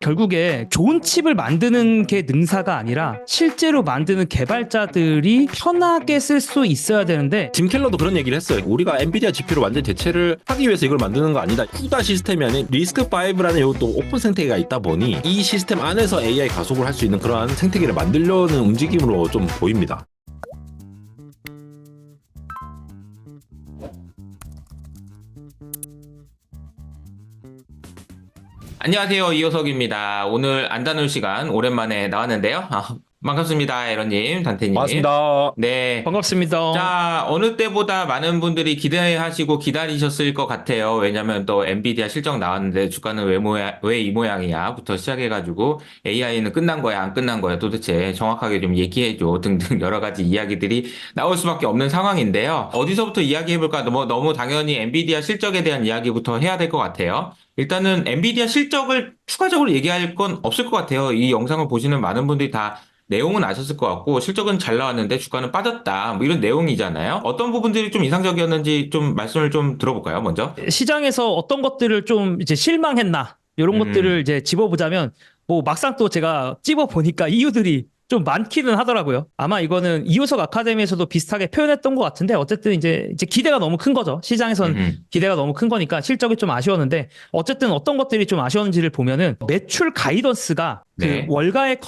결국에 좋은 칩을 만드는 게 능사가 아니라 실제로 만드는 개발자들이 편하게 쓸 수 있어야 되는데 팀 켈러도 그런 얘기를 했어요. 우리가 엔비디아 GPU로 완전 대체를 하기 위해서 이걸 만드는 거 아니다. 후다 시스템이 아닌 리스크5라는 이것도 오픈 생태계가 있다 보니 이 시스템 안에서 AI 가속을 할 수 있는 그러한 생태계를 만들려는 움직임으로 좀 보입니다. 안녕하세요. 이호석입니다. 오늘 안 다룰 시간 오랜만에 나왔는데요. 반갑습니다. 에런님, 단테님. 반갑습니다. 네. 반갑습니다. 자, 어느 때보다 많은 분들이 기대하시고 기다리셨을 것 같아요. 왜냐면 또 엔비디아 실적 나왔는데 주가는 왜 이 모양이야?부터 시작해가지고 AI는 끝난 거야, 안 끝난 거야? 도대체 정확하게 좀 얘기해줘. 등등 여러 가지 이야기들이 나올 수밖에 없는 상황인데요. 어디서부터 이야기해볼까? 너무 당연히 엔비디아 실적에 대한 이야기부터 해야 될 것 같아요. 일단은 엔비디아 실적을 추가적으로 얘기할 건 없을 것 같아요. 이 영상을 보시는 많은 분들이 다 내용은 아셨을 것 같고 실적은 잘 나왔는데 주가는 빠졌다 뭐 이런 내용이잖아요. 어떤 부분들이 좀 인상적이었는지 좀 말씀을 좀 들어볼까요, 먼저? 시장에서 어떤 것들을 좀 이제 실망했나 이런 것들을 이제 집어보자면 뭐 막상 또 제가 찝어보니까 이유들이 좀 많기는 하더라고요. 아마 이거는 이호석 아카데미에서도 비슷하게 표현했던 것 같은데 어쨌든 이제 기대가 너무 큰 거죠. 시장에선 기대가 너무 큰 거니까 실적이 좀 아쉬웠는데 어쨌든 어떤 것들이 좀 아쉬웠는지를 보면은 매출 가이던스가 네. 그 월가의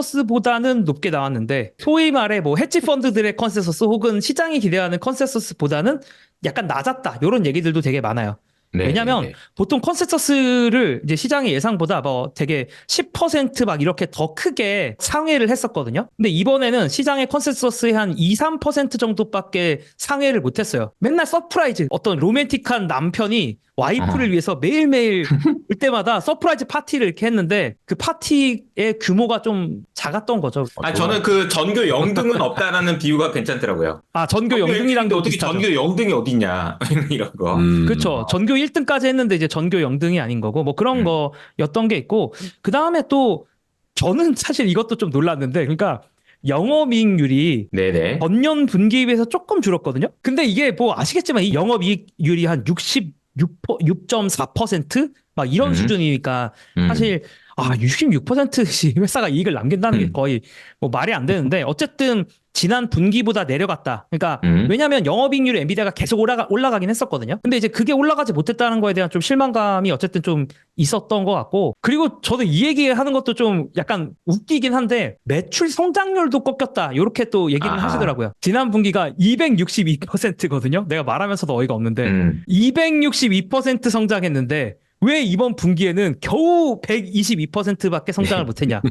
컨센서스보다는 높게 나왔는데 소위 말해 뭐 헤지 펀드들의 컨센서스 혹은 시장이 기대하는 컨센서스보다는 약간 낮았다. 이런 얘기들도 되게 많아요. 네, 왜냐면 네, 네. 보통 컨센서스를 이제 시장의 예상보다 뭐 되게 10%막 이렇게 더 크게 상회를 했었거든요. 근데 이번에는 시장의 컨센서스의 한 2, 3% 정도밖에 상회를 못했어요. 맨날 서프라이즈. 어떤 로맨틱한 남편이 와이프를 위해서 매일매일 그때마다 서프라이즈 파티를 이렇게 했는데 그 파티의 규모가 좀 작았던 거죠. 저는 그 전교 영등은 없다라는 비유가 괜찮더라고요. 아, 전교 영등이랑도 어떻게 비슷하죠. 전교 영등이 어딨냐 이런 거. 그렇죠. 전교 1등까지 했는데 이제 전교 0등이 아닌 거고 뭐 그런 거였던 게 있고 그 다음에 또 저는 사실 이것도 좀 놀랐는데 그러니까 영업이익률이 네네. 전년 분기에 비해서 조금 줄었거든요. 근데 이게 뭐 아시겠지만 이 영업이익률이 한 6.4%막 이런 음. 수준이니까 사실 66%씩 회사가 이익을 남긴다는 게 거의 뭐 말이 안 되는데 어쨌든 지난 분기보다 내려갔다. 그러니까 왜냐하면 영업이익률이 엔비디아가 계속 올라가긴 했었거든요. 근데 이제 그게 올라가지 못했다는 거에 대한 좀 실망감이 어쨌든 좀 있었던 것 같고 그리고 저도 이 얘기하는 것도 좀 약간 웃기긴 한데 매출 성장률도 꺾였다. 이렇게 또 얘기를 하시더라고요. 지난 분기가 262%거든요. 내가 말하면서도 어이가 없는데 262% 성장했는데 왜 이번 분기에는 겨우 122%밖에 성장을 못했냐?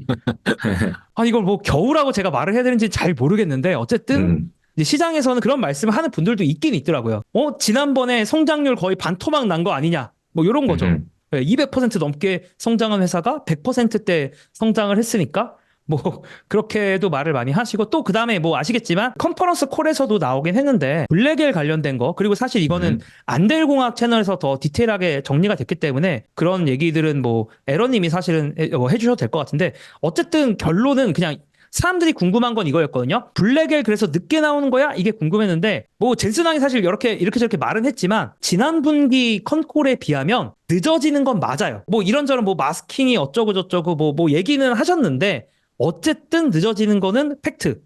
이걸 뭐 겨우라고 제가 말을 해야 되는지 잘 모르겠는데 어쨌든 이제 시장에서는 그런 말씀을 하는 분들도 있긴 있더라고요. 지난번에 성장률 거의 반토막 난 거 아니냐? 뭐 이런 거죠. 200% 넘게 성장한 회사가 100%대 성장을 했으니까 뭐 그렇게도 말을 많이 하시고 또 그다음에 뭐 아시겠지만 컨퍼런스 콜에서도 나오긴 했는데 블랙엘 관련된 거 그리고 사실 이거는 안델공학 채널에서 더 디테일하게 정리가 됐기 때문에 그런 얘기들은 뭐 에러님이 사실은 해주셔도 될 것 같은데 어쨌든 결론은 그냥 사람들이 궁금한 건 이거였거든요. 블랙엘 그래서 늦게 나오는 거야? 이게 궁금했는데 뭐 젠슨왕이 사실 이렇게 저렇게 말은 했지만 지난 분기 컨콜에 비하면 늦어지는 건 맞아요. 뭐 이런저런 뭐 마스킹이 어쩌고 저쩌고 뭐 얘기는 하셨는데 어쨌든 늦어지는 거는 팩트.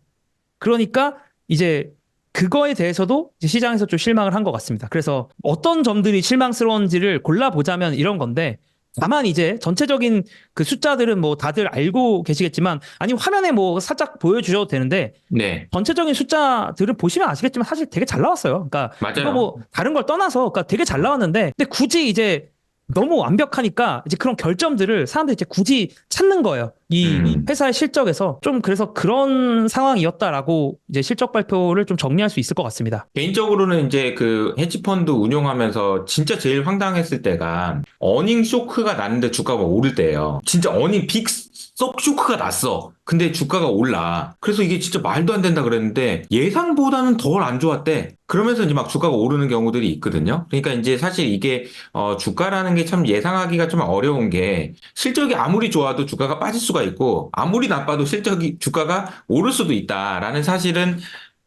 그러니까 이제 그거에 대해서도 이제 시장에서 좀 실망을 한 것 같습니다. 그래서 어떤 점들이 실망스러운지를 골라보자면 이런 건데 다만 이제 전체적인 그 숫자들은 뭐 다들 알고 계시겠지만 아니면 화면에 뭐 살짝 보여주셔도 되는데 네. 전체적인 숫자들을 보시면 아시겠지만 사실 되게 잘 나왔어요. 그러니까 맞아요. 이거 뭐 다른 걸 떠나서 그러니까 되게 잘 나왔는데 근데 굳이 이제 너무 완벽하니까 이제 그런 결점들을 사람들이 이제 굳이 찾는 거예요. 이 회사의 실적에서 좀 그래서 그런 상황이었다라고 이제 실적 발표를 좀 정리할 수 있을 것 같습니다. 개인적으로는 이제 그 헤지펀드 운용하면서 진짜 제일 황당했을 때가 어닝 쇼크가 났는데 주가가 오를 때예요. 진짜 어닝 빅 쇼크가 났어. 근데 주가가 올라. 그래서 이게 진짜 말도 안 된다 그랬는데 예상보다는 덜 안 좋았대. 그러면서 이제 막 주가가 오르는 경우들이 있거든요. 그러니까 이제 사실 이게 주가라는 게 참 예상하기가 좀 어려운 게 실적이 아무리 좋아도 주가가 빠질 수가 있고 아무리 나빠도 주가가 오를 수도 있다라는 사실은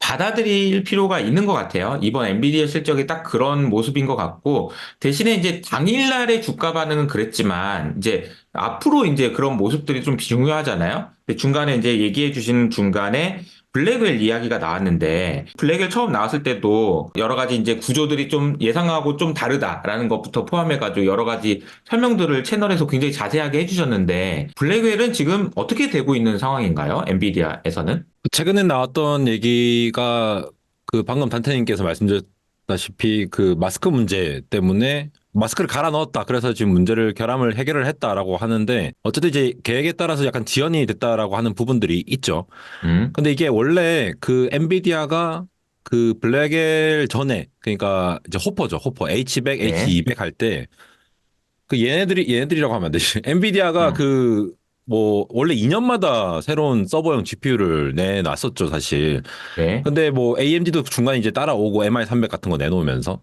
받아들일 필요가 있는 것 같아요. 이번 엔비디아 실적이 딱 그런 모습인 것 같고, 대신에 이제 당일날의 주가 반응은 그랬지만, 이제 앞으로 이제 그런 모습들이 좀 중요하잖아요. 근데 중간에 이제 얘기해 주신 중간에 블랙웰 이야기가 나왔는데, 블랙웰 처음 나왔을 때도 여러 가지 이제 구조들이 좀 예상하고 좀 다르다라는 것부터 포함해가지고 여러 가지 설명들을 채널에서 굉장히 자세하게 해주셨는데, 블랙웰은 지금 어떻게 되고 있는 상황인가요? 엔비디아에서는? 최근에 나왔던 얘기가 그 방금 단태님께서 말씀드렸다시피 그 마스크 문제 때문에 마스크를 갈아 넣었다. 그래서 지금 문제를 결함을 해결을 했다라고 하는데 어쨌든 이제 계획에 따라서 약간 지연이 됐다라고 하는 부분들이 있죠. 음, 근데 이게 원래 그 엔비디아가 그 블랙엘 전에 그러니까 이제 호퍼죠. 호퍼 H100, 네. H200 할 때 그 얘네들이라고 하면 안 되지. 엔비디아가 음, 그 뭐 원래 2년마다 새로운 서버용 GPU를 내놨었죠, 사실. 네. 근데 뭐 AMD도 중간에 이제 따라오고 MI300 같은 거 내놓으면서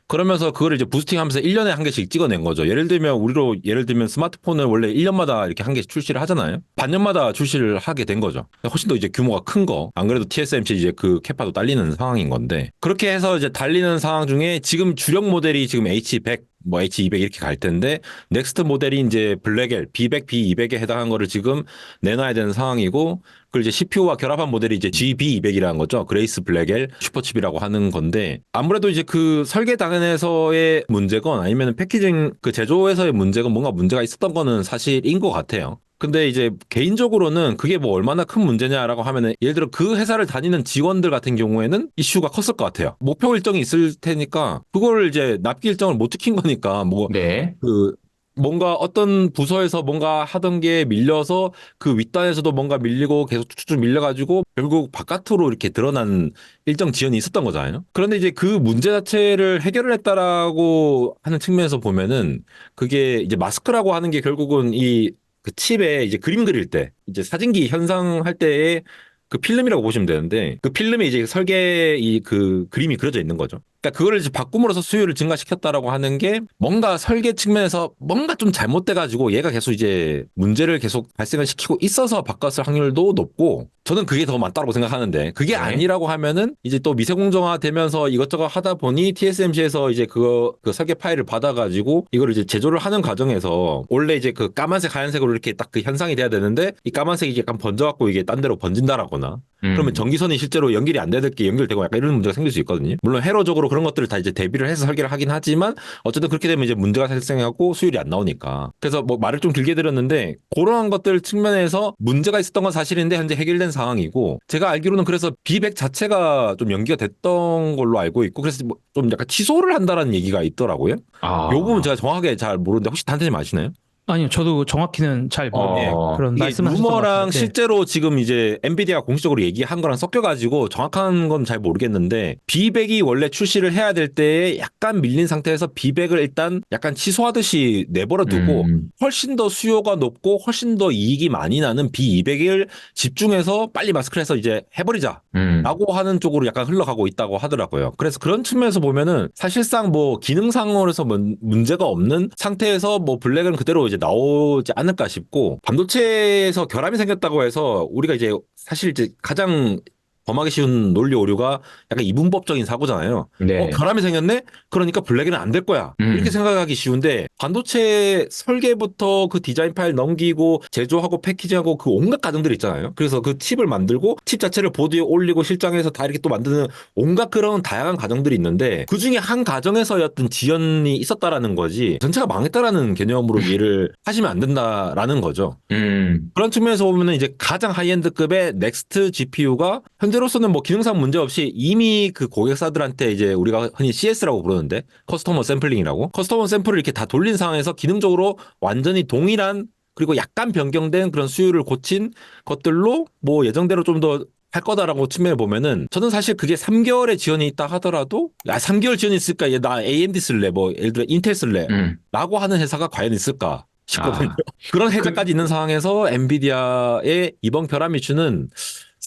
그러면서 그거를 이제 부스팅하면서 1년에 한 개씩 찍어낸 거죠. 예를 들면 스마트폰을 원래 1년마다 이렇게 한 개씩 출시를 하잖아요. 반년마다 출시를 하게 된 거죠. 훨씬 더 이제 규모가 큰 거. 안 그래도 TSMC 이제 그 캐파도 딸리는 상황인 건데 그렇게 해서 이제 달리는 상황 중에 지금 주력 모델이 지금 H100 뭐 H200 이렇게 갈 텐데 넥스트 모델이 이제 블랙엘 B100, B200에 해당한 거를 지금 내놔야 되는 상황이고 그리고 이제 CPU와 결합한 모델이 이제 GB200이라는 거죠. 그레이스 블랙엘 슈퍼칩이라고 하는 건데 아무래도 이제 그 설계 단에서의 문제건 아니면 패키징 그 제조에서의 문제건 뭔가 문제가 있었던 거는 사실인 것 같아요. 근데 이제 개인적으로는 그게 뭐 얼마나 큰 문제냐라고 하면은 예를 들어 그 회사를 다니는 직원들 같은 경우에는 이슈가 컸을 것 같아요. 목표 일정이 있을 테니까 그걸 이제 납기 일정을 못 지킨 거니까 뭐 네. 그 뭔가 어떤 부서에서 뭔가 하던 게 밀려서 그 윗단에서도 뭔가 밀리고 계속 쭉쭉 밀려가지고 결국 바깥으로 이렇게 드러난 일정 지연이 있었던 거잖아요. 그런데 이제 그 문제 자체를 해결을 했다라고 하는 측면에서 보면은 그게 이제 마스크라고 하는 게 결국은 이 그 칩에 이제 그림 그릴 때 이제 사진기 현상할 때의 그 필름이라고 보시면 되는데 그 필름에 이제 설계 이 그 그림이 그려져 있는 거죠. 그러니까 그거를 이제 바꿈으로써 수요를 증가시켰다라고 하는 게 뭔가 설계 측면에서 뭔가 좀 잘못돼 가지고 얘가 계속 이제 문제를 계속 발생을 시키고 있어서 바꿨을 확률도 높고 저는 그게 더 맞다고 생각하는데 그게 네. 아니라고 하면은 이제 또 미세공정화 되면서 이것저것 하다 보니 TSMC에서 이제 그 설계 파일을 받아 가지고 이거를 이제 제조를 하는 과정에서 원래 이제 그 까만색 하얀색으로 이렇게 딱 그 현상이 돼야 되는데 이 까만색이 약간 번져 갖고 이게 딴 데로 번진다라거나 그러면 음, 전기선이 실제로 연결이 안 되는 게 연결되고 약간 이런 문제가 생길 수 있거든요. 물론 회로적으로 그런 것들을 다 이제 대비를 해서 설계를 하긴 하지만 어쨌든 그렇게 되면 이제 문제가 발생하고 수율이 안 나오니까. 그래서 뭐 말을 좀 길게 드렸는데 그런 것들 측면에서 문제가 있었던 건 사실인데 현재 해결된 상황이고 제가 알기로는 그래서 비백 자체가 좀 연기가 됐던 걸로 알고 있고 그래서 뭐 좀 약간 취소를 한다라는 얘기가 있더라고요. 요 부분 아, 제가 정확하게 잘 모르는데 혹시 단테님 아시나요? 아니요, 저도 정확히는 잘 모르는데 예. 어, 그런 이게 말씀하셨던 것 같은데. 루머랑 네. 실제로 지금 이제 엔비디아가 공식적으로 얘기한 거랑 섞여가지고 정확한 건 잘 모르겠는데 비백이 원래 출시를 해야 될 때에 약간 밀린 상태에서 비백을 일단 약간 취소하듯이 내버려 두고 음, 훨씬 더 수요가 높고 훨씬 더 이익이 많이 나는 B200을 집중해서 빨리 마스크를 해서 이제 해버리자. 음, 라고 하는 쪽으로 약간 흘러가고 있다고 하더라고요. 그래서 그런 측면에서 보면은 사실상 뭐 기능상으로서 문제가 없는 상태에서 뭐 블랙은 그대로 이제 나오지 않을까 싶고 반도체에서 결함이 생겼다고 해서 우리가 이제 사실 이제 가장 범하기 쉬운 논리 오류가 약간 이분법적인 사고잖아요. 네. 결함이 생겼네? 그러니까 블랙에는 안 될 거야. 이렇게 음, 생각하기 쉬운데 반도체 설계부터 그 디자인 파일 넘기고 제조하고 패키징하고 그 온갖 과정들이 있잖아요. 그래서 그 칩을 만들고 칩 자체를 보드에 올리고 실장해서 다 이렇게 또 만드는 온갖 그런 다양한 과정들이 있는데 그 중에 한 과정에서였던 지연이 있었다라는 거지 전체가 망했다라는 개념으로 이해를 하시면 안 된다라는 거죠. 그런 측면에서 보면은 이제 가장 하이엔드급의 넥스트 GPU가 현재로서는 뭐 기능상 문제 없이 이미 그 고객사들한테 이제 우리가 흔히 CS라고 부르는데 커스터머 샘플링이라고 커스터머 샘플을 이렇게 다 돌린 상황에서 기능적으로 완전히 동일한 그리고 약간 변경된 그런 수율을 고친 것들로 뭐 예정대로 좀 더 할 거다라고 측면을 보면은 저는 사실 그게 3개월의 지연이 있다 하더라도 3개월 지연이 있을까? 얘 나 AMD 쓸래? 뭐 예를 들어 인텔 쓸래? 음, 라고 하는 회사가 과연 있을까? 싶거든요. 아, 그런 그, 해자까지 있는 상황에서 엔비디아의 이번 결함 이슈는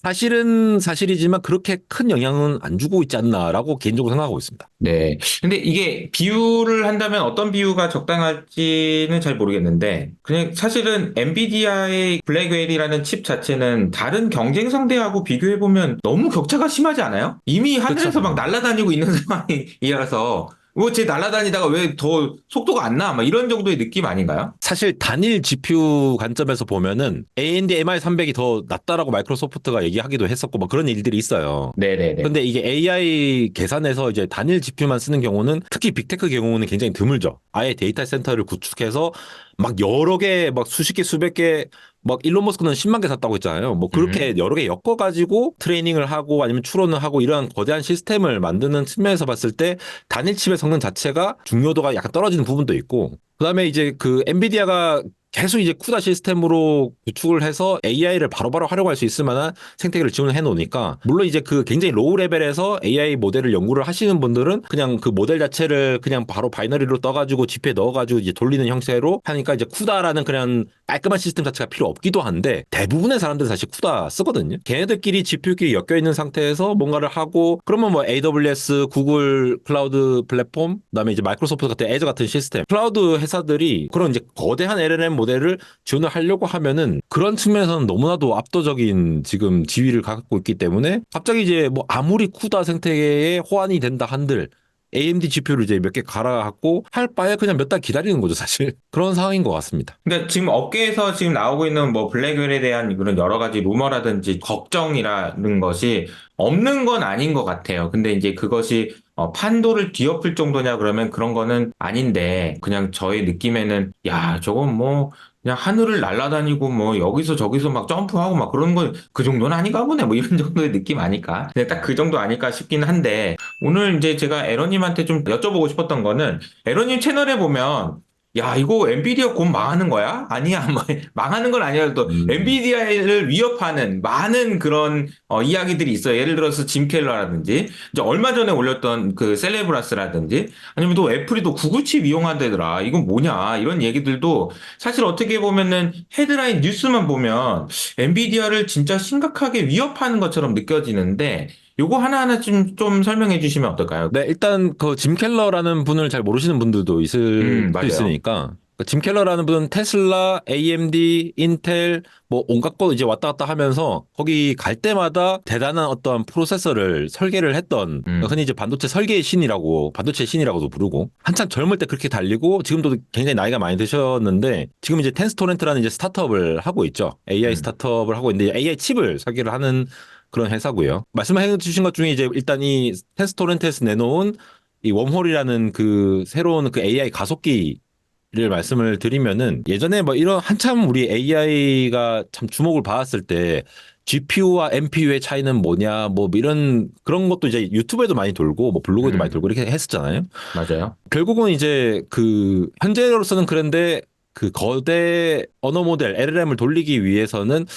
사실은 사실이지만 그렇게 큰 영향은 안 주고 있지 않나라고 개인적으로 생각하고 있습니다. 네. 근데 이게 비유를 한다면 어떤 비유가 적당할지는 잘 모르겠는데, 그냥 사실은 엔비디아의 블랙웰이라는 칩 자체는 다른 경쟁 상대하고 비교해보면 너무 격차가 심하지 않아요? 이미 하늘에서 막 날아다니고 있는 상황이라서, 뭐 쟤 날아다니다가 왜 더 속도가 안 나? 막 이런 정도의 느낌 아닌가요? 사실 단일 GPU 관점에서 보면은 AMD MI300이 더 낫다라고 마이크로소프트가 얘기하기도 했었고 뭐 그런 일들이 있어요. 네네네. 근데 이게 AI 계산에서 이제 단일 GPU만 쓰는 경우는 특히 빅테크 경우는 굉장히 드물죠. 아예 데이터 센터를 구축해서 막 여러 개, 막 수십 개, 수백 개, 막 일론 머스크는 10만 개 샀다고 했잖아요. 뭐 그렇게 여러 개 엮어가지고 트레이닝을 하고 아니면 추론을 하고 이런 거대한 시스템을 만드는 측면에서 봤을 때 단일 칩의 성능 자체가 중요도가 약간 떨어지는 부분도 있고 그다음에 이제 그 엔비디아가 계속 이제 쿠다 시스템으로 구축을 해서 AI를 바로바로 활용할 수 있을 만한 생태계를 지원해 놓으니까 물론 이제 그 굉장히 로우 레벨에서 AI 모델을 연구를 하시는 분들은 그냥 그 모델 자체를 그냥 바로 바이너리로 떠가지고 GPU에 넣어가지고 이제 돌리는 형태로 하니까 이제 쿠다라는 그냥 깔끔한 시스템 자체가 필요 없기도 한데 대부분의 사람들은 사실 쿠다 쓰거든요. 걔네들끼리 GPU끼리 엮여 있는 상태에서 뭔가를 하고 그러면 뭐 AWS, 구글 클라우드 플랫폼, 그다음에 이제 마이크로소프트 같은 애저 같은 시스템, 클라우드 회사들이 그런 이제 거대한 LLM 모델을 지원을 하려고 하면은 그런 측면에서는 너무나도 압도적인 지금 지위를 갖고 있기 때문에 갑자기 이제 뭐 아무리 쿠다 생태계에 호환이 된다 한들 AMD GPU를 이제 몇 개 갈아갖고 할 바에 그냥 몇 달 기다리는 거죠, 사실. 그런 상황인 것 같습니다. 그러니까 지금 업계에서 지금 나오고 있는 뭐 블랙홀에 대한 그런 여러 가지 루머라든지 걱정이라는 것이 없는 건 아닌 것 같아요. 근데 이제 그것이 판도를 뒤엎을 정도냐 그러면 그런 거는 아닌데 그냥 저의 느낌에는 야, 저건 뭐 그냥 하늘을 날아다니고 뭐 여기서 저기서 막 점프하고 막 그런 건 그 정도는 아닌가 보네. 뭐 이런 정도의 느낌 아닐까. 근데 딱 그 정도 아닐까 싶긴 한데 오늘 이제 제가 에러님한테 좀 여쭤보고 싶었던 거는 에러님 채널에 보면 야, 이거 엔비디아 곧 망하는 거야? 아니야, 뭐, 망하는 건 아니라도 엔비디아를 위협하는 많은 그런 이야기들이 있어요. 예를 들어서 짐 켈러라든지, 이제 얼마 전에 올렸던 그 셀레브라스라든지, 아니면 또 애플이 또 구글칩 이용한다더라. 이건 뭐냐? 이런 얘기들도 사실 어떻게 보면은 헤드라인 뉴스만 보면 엔비디아를 진짜 심각하게 위협하는 것처럼 느껴지는데, 요거 하나하나 좀 설명해 주시면 어떨까요? 네, 일단 그 짐 켈러라는 분을 잘 모르시는 분들도 있을 수 맞아요. 있으니까 그짐 켈러라는 분은 테슬라, AMD, 인텔 뭐 온갖 거 이제 왔다 갔다 하면서 거기 갈 때마다 대단한 어떤 프로세서를 설계를 했던 흔히 이제 반도체 설계의 신이라고 반도체 신이라고도 부르고 한참 젊을 때 그렇게 달리고 지금도 굉장히 나이가 많이 드셨는데 지금 이제 텐스토렌트라는 이제 스타트업을 하고 있죠. AI 스타트업을 하고 있는데 AI 칩을 설계를 하는 그런 회사고요. 말씀해 주신 것 중에 이제 일단 이 텐스토렌트에서 내놓은 이 웜홀이라는 그 새로운 그 AI 가속기를 말씀을 드리면은 예전에 뭐 이런 한참 우리 AI가 참 주목을 받았을 때 GPU와 NPU의 차이는 뭐냐 뭐 이런 그런 것도 이제 유튜브에도 많이 돌고 뭐 블로그에도 많이 돌고 이렇게 했었잖아요. 맞아요. 결국은 이제 그 현재로서는 그런데 그 거대 언어 모델 LLM을 돌리기 위해서는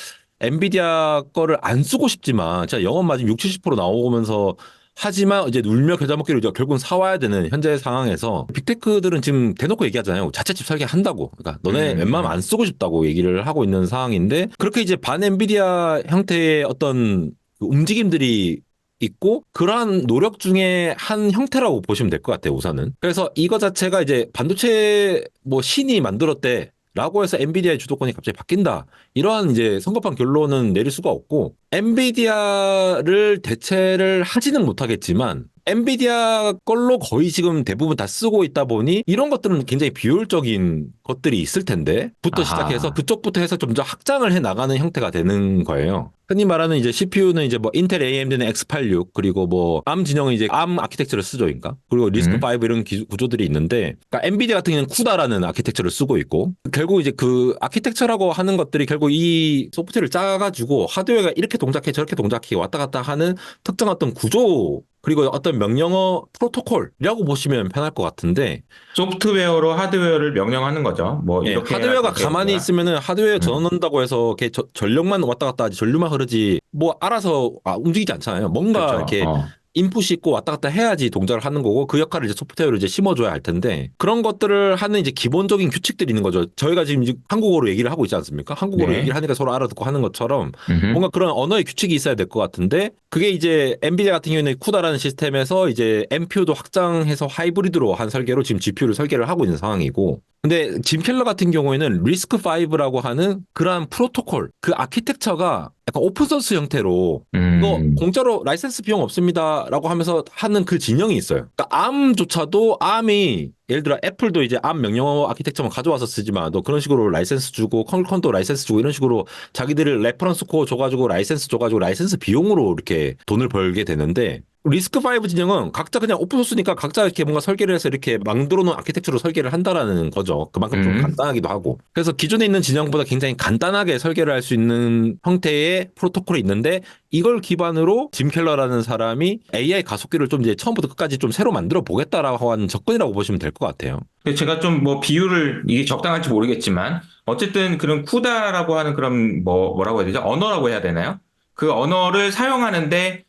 엔비디아 거를 안 쓰고 싶지만 진짜 영업 마진 60, 70% 나오면서 하지만 이제 울며 겨자 먹기로 이제 결국은 사와야 되는 현재 상황에서 빅테크들은 지금 대놓고 얘기하잖아요. 자체 칩 설계한다고. 그러니까 너네 웬만하면 안 쓰고 싶다고 얘기를 하고 있는 상황인데 그렇게 이제 반 엔비디아 형태의 어떤 그 움직임들이 있고 그러한 노력 중에 한 형태라고 보시면 될 것 같아요, 우선은. 그래서 이거 자체가 이제 반도체 뭐 신이 만들었대. 라고 해서 엔비디아의 주도권이 갑자기 바뀐다. 이러한 이제 성급한 결론은 내릴 수가 없고 엔비디아를 대체를 하지는 못하겠지만 엔비디아 걸로 거의 지금 대부분 다 쓰고 있다 보니 이런 것들은 굉장히 비효율적인 것들이 있을 텐데 부터 시작해서 그쪽부터 해서 좀 더 확장을 해 나가는 형태가 되는 거예요. 흔히 말하는 이제 CPU는 이제 뭐 인텔 AMD는 X86 그리고 뭐 ARM 진영은 이제 ARM 아키텍처를 쓰죠, 그러니까. 그리고 리스크5 이런 구조들이 있는데 그러니까 엔비디아 같은 경우는 쿠다라는 아키텍처를 쓰고 있고 결국 이제 그 아키텍처라고 하는 것들이 결국 이 소프트웨어를 짜가지고 하드웨어가 이렇게 동작해 저렇게 동작해 왔다 갔다 하는 특정 어떤 구조 그리고 어떤 명령어 프로토콜이라고 보시면 편할 것 같은데 소프트웨어로 하드웨어를 명령하는 거죠. 뭐 예, 이렇게 하드웨어가 해라, 그렇게 가만히 해라. 있으면은 하드웨어 전원한다고 해서 이렇게 전력만 왔다 갔다 하지 전류만 흐르지 뭐 알아서 움직이지 않잖아요. 뭔가 그렇죠. 이렇게 인풋이 있고 왔다 갔다 해야지 동작을 하는 거고 그 역할을 이제 소프트웨어로 이제 심어줘야 할 텐데 그런 것들을 하는 이제 기본적인 규칙들이 있는 거죠. 저희가 지금 이제 한국어로 얘기를 하고 있지 않습니까? 한국어로 네. 얘기를 하니까 서로 알아듣고 하는 것처럼 음흠. 뭔가 그런 언어의 규칙이 있어야 될 것 같은데 그게 이제 엔비디아 같은 경우에는 쿠다라는 시스템에서 이제 NPU도 확장해서 하이브리드로 한 설계로 지금 GPU를 설계를 하고 있는 상황이고 근데 짐켈러 같은 경우에는 리스크5라고 하는 그러한 프로토콜 그 아키텍처가 약간 오픈소스 형태로 이거 공짜로 라이센스 비용 없습니다라고 하면서 하는 그 진영이 있어요. 그러니까 ARM조차도 ARM이 예를 들어 애플도 이제 ARM 명령어 아키텍처만 가져와서 쓰지만 또 그런 식으로 라이센스 주고 퀄컴도 라이센스 주고 이런 식으로 자기들이 레퍼런스 코어 줘가지고 라이센스 줘가지고 라이센스 비용으로 이렇게 돈을 벌게 되는데 리스크5 진영은 각자 그냥 오픈소스니까 각자 이렇게 뭔가 설계를 해서 이렇게 만들어 놓은 아키텍처로 설계를 한다라는 거죠. 그만큼 좀 간단하기도 하고. 그래서 기존에 있는 진영보다 굉장히 간단하게 설계를 할 수 있는 형태의 프로토콜이 있는데 이걸 기반으로 짐 켈러라는 사람이 AI 가속기를 좀 이제 처음부터 끝까지 좀 새로 만들어 보겠다라고 하는 접근이라고 보시면 될 것 같아요. 제가 좀 뭐 비유를 이게 적당할지 모르겠지만 어쨌든 그런 쿠다라고 하는 그런 뭐라고 해야 되죠? 언어라고 해야 되나요? 그 언어를 사용하는데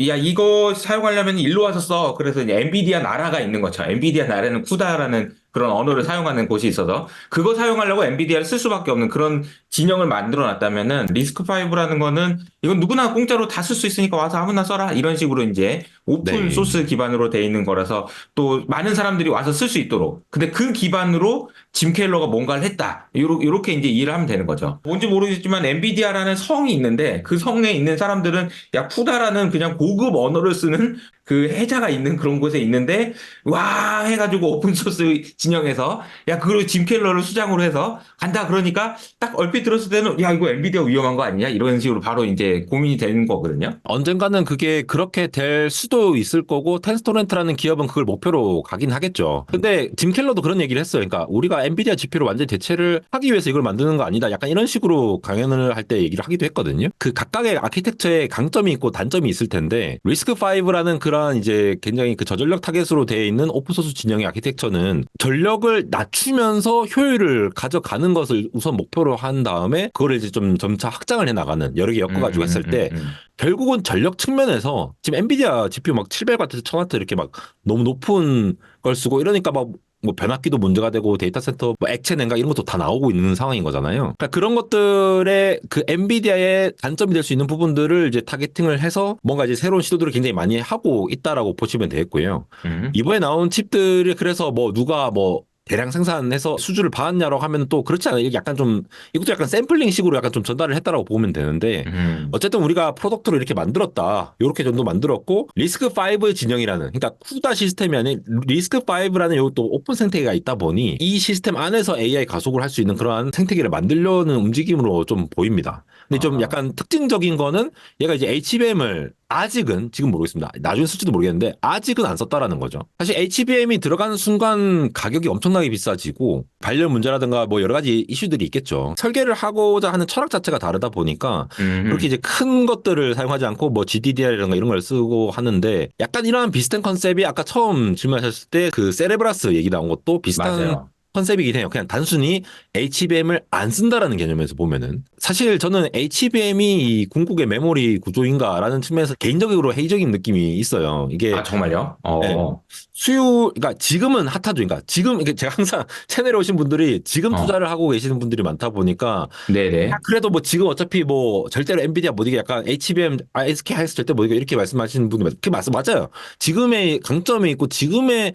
야, 이거 사용하려면 일로 와서 써. 그래서 이제 엔비디아 나라가 있는 거죠. 엔비디아 나라는 쿠다라는 그런 언어를 사용하는 곳이 있어서 그거 사용하려고 엔비디아를 쓸 수밖에 없는 그런 진영을 만들어 놨다면은 리스크5라는 거는 이건 누구나 공짜로 다 쓸 수 있으니까 와서 아무나 써라. 이런 식으로 이제 오픈 소스 기반으로 돼 있는 거라서 또 많은 사람들이 와서 쓸 수 있도록. 근데 그 기반으로 짐 켈러가 뭔가를 했다. 요렇게 이제 이해를 하면 되는 거죠. 뭔지 모르겠지만 엔비디아라는 성이 있는데 그 성에 있는 사람들은 야, 쿠다라는 그냥 고급 언어를 쓰는 그 해자가 있는 그런 곳에 있는데 와 해가지고 오픈소스 진영에서 야 그걸 짐 켈러를 수장으로 해서 간다 그러니까 딱 얼핏 들었을 때는 야 이거 엔비디아 위험한 거 아니냐 이런 식으로 바로 이제 고민이 되는 거거든요. 언젠가는 그게 그렇게 될 수도 있을 거고 텐스토렌트라는 기업은 그걸 목표로 가긴 하겠죠. 근데 짐 켈러도 그런 얘기를 했어요. 그러니까 우리가 엔비디아 GPU로 완전히 대체를 하기 위해서 이걸 만드는 거 아니다. 약간 이런 식으로 강연을 할 때 얘기를 하기도 했거든요. 그 각각의 아키텍처에 강점이 있고 단점이 있을 텐데 리스크5라는 그런 이제 굉장히 그 저전력 타겟으로 되어 있는 오픈소스 진영의 아키텍처는 전력을 낮추면서 효율을 가져가는 것을 우선 목표로 한 다음에 그거를 이제 좀 점차 확장을 해 나가는 여러 개 엮어가지고 했을 때 결국은 전력 측면에서 지금 엔비디아 GPU 막 700W, 1000W 이렇게 막 너무 높은 걸 쓰고 이러니까 막 뭐 변압기도 문제가 되고 데이터 센터 뭐 액체 냉각 이런 것도 다 나오고 있는 상황인 거잖아요. 그러니까 그런 것들의 그 엔비디아의 단점이 될 수 있는 부분들을 이제 타겟팅을 해서 뭔가 이제 새로운 시도들을 굉장히 많이 하고 있다라고 보시면 되겠고요. 이번에 나온 칩들이 그래서 뭐 누가 뭐 대량 생산해서 수주를 받았냐라고 하면 또 그렇지 않아요. 이게 약간 좀 이것도 약간 샘플링식으로 약간 좀 전달을 했다라고 보면 되는데 어쨌든 우리가 프로덕트를 이렇게 만들었다. 이렇게 정도 만들었고 리스크5 진영이라는 그러니까 쿠다 시스템이 아닌 리스크5라는 이것도 오픈 생태계가 있다 보니 이 시스템 안에서 AI 가속을 할 수 있는 그러한 생태계를 만들려는 움직임으로 좀 보입니다. 근데 좀 약간 특징적인 거는 얘가 이제 HBM을 아직은 지금 모르겠습니다. 나중에 쓸지도 모르겠는데 아직은 안 썼다라는 거죠. 사실 HBM이 들어가는 순간 가격이 엄청나게 비싸지고 발열 문제라든가 뭐 여러 가지 이슈들이 있겠죠. 설계를 하고자 하는 철학 자체가 다르다 보니까 그렇게 이제 큰 것들을 사용하지 않고 뭐 GDDR이라든가 이런 걸 쓰고 하는데 약간 이러한 비슷한 컨셉이 아까 처음 질문하셨을 때 그 세레브라스 얘기 나온 것도 비슷한 맞아요. 컨셉이긴 해요. 그냥 단순히 HBM을 안 쓴다라는 개념에서 보면은 사실 저는 HBM이 이 궁극의 메모리 구조인가라는 측면에서 개인적으로 회의적인 느낌이 있어요. 이게 아 정말요? 네. 그러니까 지금은 핫하죠. 그러니까 지금 이게 제가 항상 채널에 오신 분들이 지금 투자를 하고 계시는 분들이 많다 보니까 네네. 그래도 뭐 지금 어차피 뭐 절대로 엔비디아 못 이게 약간 HBM, SK 하이닉스 절대 못 이게 이렇게 말씀하시는 분들 그 말씀 맞아요. 지금의 강점이 있고 지금의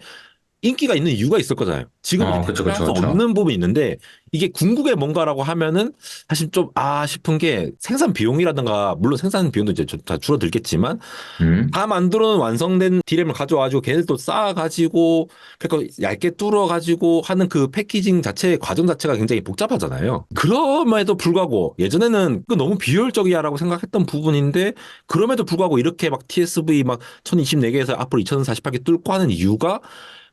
인기가 있는 이유가 있을 거잖아요. 지금 이제 그쵸, 대체할 그쵸, 수 그쵸. 없는 부분이 있는데 이게 궁극의 뭔가라고 하면은 사실 좀 싶은 게 생산 비용이라든가 물론 생산 비용도 이제 다 줄어들겠지만 다 만들어 놓은 완성된 디램을 가져와가지고 걔네들 또 쌓아가지고 그러니까 얇게 뚫어가지고 하는 그 패키징 자체의 과정 자체가 굉장히 복잡하잖아요. 그럼에도 불구하고 예전에는 그 너무 비효율적이야라고 생각했던 부분인데 그럼에도 불구하고 이렇게 막 TSV 막 1024개에서 앞으로 2048개 뚫고 하는 이유가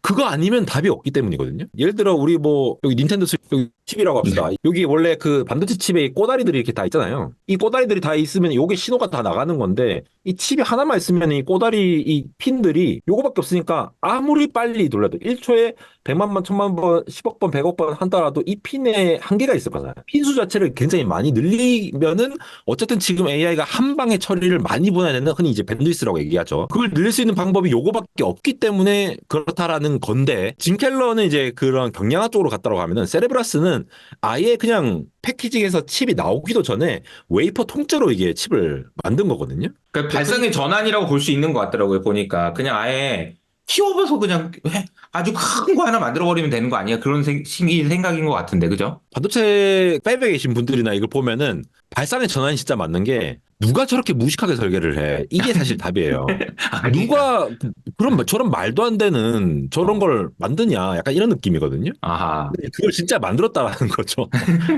그거 아니면 답이 없기 때문이거든요. 예를 들어 우리 뭐 여기 닌텐도 스위치 칩이라고 합시다. 여기 원래 그 반도체 칩에 꼬다리들이 이렇게 다 있잖아요. 이 꼬다리들이 다 있으면 요게 신호가 다 나가는 건데 이 칩이 하나만 있으면 이 꼬다리 이 핀들이 요거밖에 없으니까 아무리 빨리 돌려도 1초에 100만 번, 1000만 번, 10억 번, 100억 번 한다라도 이 핀에 한계가 있을 거잖아요. 핀수 자체를 굉장히 많이 늘리면은 어쨌든 지금 AI가 한 방에 처리를 많이 보내야 되는 흔히 이제 밴드위스라고 얘기하죠. 그걸 늘릴 수 있는 방법이 요거밖에 없기 때문에 그렇다라는 건데 짐 켈러는 이제 그런 경량화 쪽으로 갔다고 하면은 세레브라스는 아예 그냥 패키징에서 칩이 나오기도 전에 웨이퍼 통째로 이게 칩을 만든 거거든요. 그 발상의 전환이라고 볼 수 있는 것 같더라고요. 보니까 그냥 아예 키워봐서 그냥 아주 큰 거 하나 만들어버리면 되는 거 아니야? 그런 생각인 것 같은데, 그죠? 반도체 팹에 계신 분들이나 이걸 보면은 발상의 전환이 진짜 맞는 게 누가 저렇게 무식하게 설계를 해? 이게 사실 답이에요. 아, 그러니까. 누가 그런 저런 말도 안 되는 저런 걸 만드냐? 약간 이런 느낌이거든요. 아하. 근데 그걸 진짜 만들었다라는 거죠.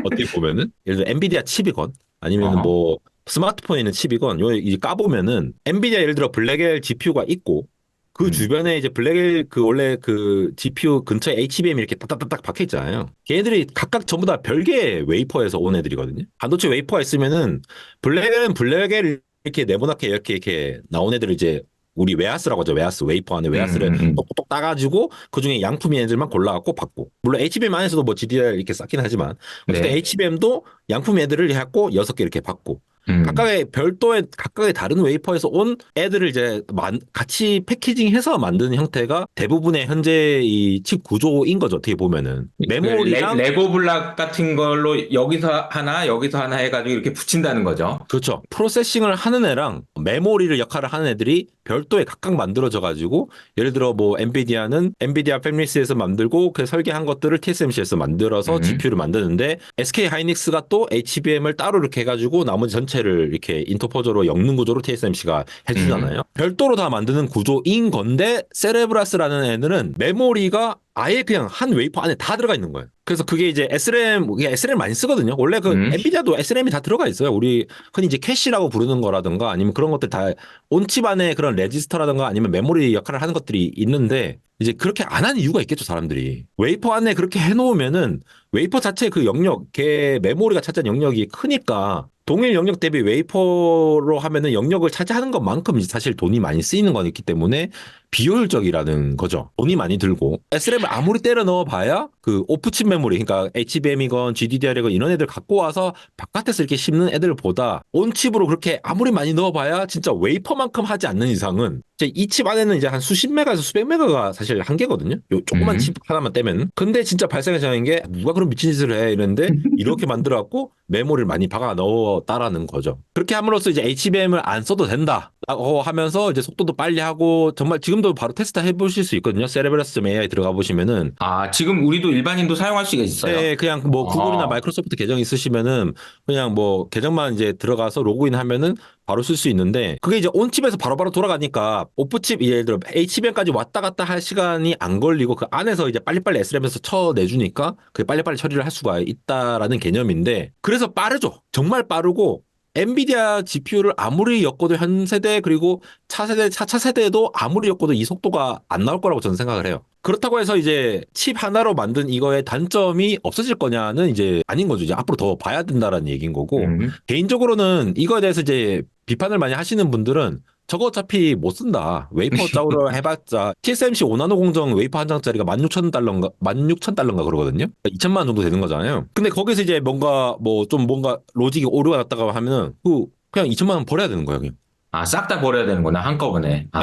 어떻게 보면은 예를 들어 엔비디아 칩이건 아니면은 어허. 뭐 스마트폰에 있는 칩이건 요 이제 까보면은 엔비디아 예를 들어 블랙엘 GPU가 있고 그 음. 주변에 이제 블랙엘 그 원래 그 GPU 근처에 HBM이 이렇게 딱딱딱딱 박혀 있잖아요. 걔네들이 각각 전부 다 별개의 웨이퍼에서 온 애들이거든요. 반도체 웨이퍼가 있으면은 블랙엘은 블랙엘 이렇게 네모나게 이렇게 나온 애들을 이제 우리 웨하스라고 하죠. 웨하스 웨이퍼 안에 웨하스를 똑똑똑 따가지고 그 중에 양품인 애들만 골라갖고 받고 물론 HBM 안에서도 뭐 GDR 이렇게 쌓긴 하지만 어쨌든 네. HBM도 양품 애들을 해갖고 6개 이렇게 받고 각각의 별도의 각각의 다른 웨이퍼에서 온 애들을 이제 같이 패키징해서 만드는 형태가 대부분의 현재 이 칩 구조인 거죠. 어떻게 보면은 메모리랑 레고 블락 같은 걸로 여기서 하나 해가지고 이렇게 붙인다는 거죠. 그렇죠. 프로세싱을 하는 애랑 메모리를 역할을 하는 애들이 별도의 각각 만들어져 가지고 예를 들어 뭐 엔비디아는 엔비디아 팹리스에서 만들고 그 설계한 것들을 TSMC에서 만들어서 GPU를 만드는데 SK 하이닉스가 또 HBM을 따로 이렇게 해가지고 나머지 전체를 이렇게 인터포저로 엮는 구조로 TSMC가 해주잖아요. 별도로 다 만드는 구조인 건데 세레브라스라는 애들은 메모리가 아예 그냥 한 웨이퍼 안에 다 들어가 있는 거예요. 그래서 그게 이제 SRAM 많이 쓰거든요. 원래 그 엔비디아도 SRAM이 다 들어가 있어요. 우리 흔히 이제 캐시라고 부르는 거라든가 아니면 그런 것들 다 온칩 안에 그런 레지스터라든가 아니면 메모리 역할을 하는 것들이 있는데 이제 그렇게 안 하는 이유가 있겠죠, 사람들이. 웨이퍼 안에 그렇게 해놓으면은 웨이퍼 자체 그 영역, 걔 메모리가 차지한 영역이 크니까 동일 영역 대비 웨이퍼로 하면은 영역을 차지하는 것만큼 사실 돈이 많이 쓰이는 건 있기 때문에 비효율적이라는 거죠. 돈이 많이 들고. SRAM을 아무리 때려 넣어봐야 그 오프칩 메모리, 그러니까 HBM이건 GDDR이건 이런 애들 갖고 와서 바깥에서 이렇게 씹는 애들보다 온칩으로 그렇게 아무리 많이 넣어봐야 진짜 웨이퍼만큼 하지 않는 이상은 이 칩 안에는 이제 한 수십 메가에서 수백 메가가 사실 한계거든요. 요 조그만 칩 하나만 떼면. 근데 진짜 발생의 장인 게 누가 그런 미친 짓을 해 이랬는데 이렇게 만들어갖고 메모리를 많이 박아 넣었다라는 거죠. 그렇게 함으로써 이제 HBM을 안 써도 된다라고 하면서 이제 속도도 빨리 하고 정말 지금도 바로 테스트 해보실 수 있거든요. 세레브러스 AI 들어가 보시면은 아, 지금 우리도 일반인도 사용할 수가 있어요. 네, 그냥 뭐 구글이나 아. 마이크로소프트 계정 있으시면은 그냥 뭐 계정만 이제 들어가서 로그인 하면은 바로 쓸 수 있는데 그게 이제 온칩에서 바로바로 돌아가니까 오프칩 예를 들어 HBM까지 왔다 갔다 할 시간이 안 걸리고 그 안에서 이제 빨리빨리 SRAM에서 쳐내주니까 그게 빨리빨리 처리를 할 수가 있다라는 개념인데 그래서 빠르죠. 정말 빠르고 엔비디아 GPU를 아무리 엮어도 현 세대 그리고 차세대, 차차 세대에도 아무리 엮어도 이 속도가 안 나올 거라고 저는 생각을 해요. 그렇다고 해서 이제 칩 하나로 만든 이거의 단점이 없어질 거냐는 이제 아닌 거죠. 이제 앞으로 더 봐야 된다라는 얘기인 거고 개인적으로는 이거에 대해서 이제 비판을 많이 하시는 분들은 저거 어차피 못 쓴다. 웨이퍼 짜우러 해봤자 TSMC 5나노 공정 웨이퍼 한 장짜리가 16,000달러인가 16,000달러인가 그러거든요. 2천만 원 정도 되는 거잖아요. 근데 거기서 이제 뭔가 뭐 좀 뭔가 로직이 오류가 났다가 하면은 그냥 2천만 원 버려야 되는 거예요. 그냥. 아, 싹 다 버려야 되는구나, 한꺼번에. 아.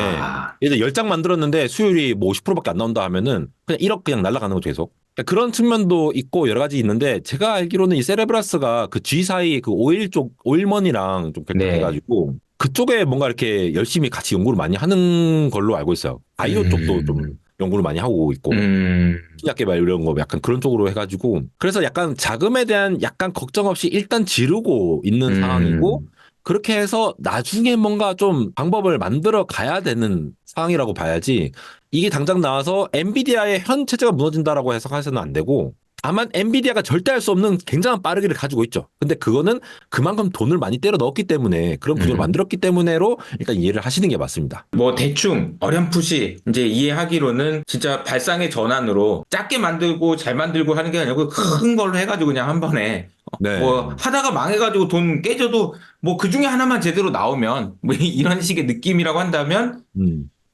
네. 예를 들어 10장 만들었는데 수율이 뭐 50%밖에 안 나온다 하면은 그냥 1억 그냥 날아가는 거죠, 계속. 그러니까 그런 측면도 있고 여러 가지 있는데 제가 알기로는 이 세레브라스가 그 G 사이 그 오일 쪽, 오일먼이랑 좀 결탁해가지고 그쪽에 뭔가 이렇게 열심히 같이 연구를 많이 하는 걸로 알고 있어요. 바이오 쪽도 좀 연구를 많이 하고 있고. 신약 개발 이런 거 약간 그런 쪽으로 해가지고. 그래서 약간 자금에 대한 약간 걱정 없이 일단 지르고 있는 상황이고 그렇게 해서 나중에 뭔가 좀 방법을 만들어 가야 되는 상황이라고 봐야지 이게 당장 나와서 엔비디아의 현 체제가 무너진다라고 해석해서는 안 되고 다만 엔비디아가 절대 할 수 없는 굉장한 빠르기를 가지고 있죠. 근데 그거는 그만큼 돈을 많이 때려 넣었기 때문에 그런 구조를 만들었기 때문에로 일단 이해를 하시는 게 맞습니다. 뭐 대충 어렴풋이 이제 이해하기로는 진짜 발상의 전환으로 작게 만들고 잘 만들고 하는 게 아니고 큰 걸로 해가지고 그냥 한 번에 네. 뭐 하다가 망해가지고 돈 깨져도 뭐 그 중에 하나만 제대로 나오면 뭐 이런 식의 느낌이라고 한다면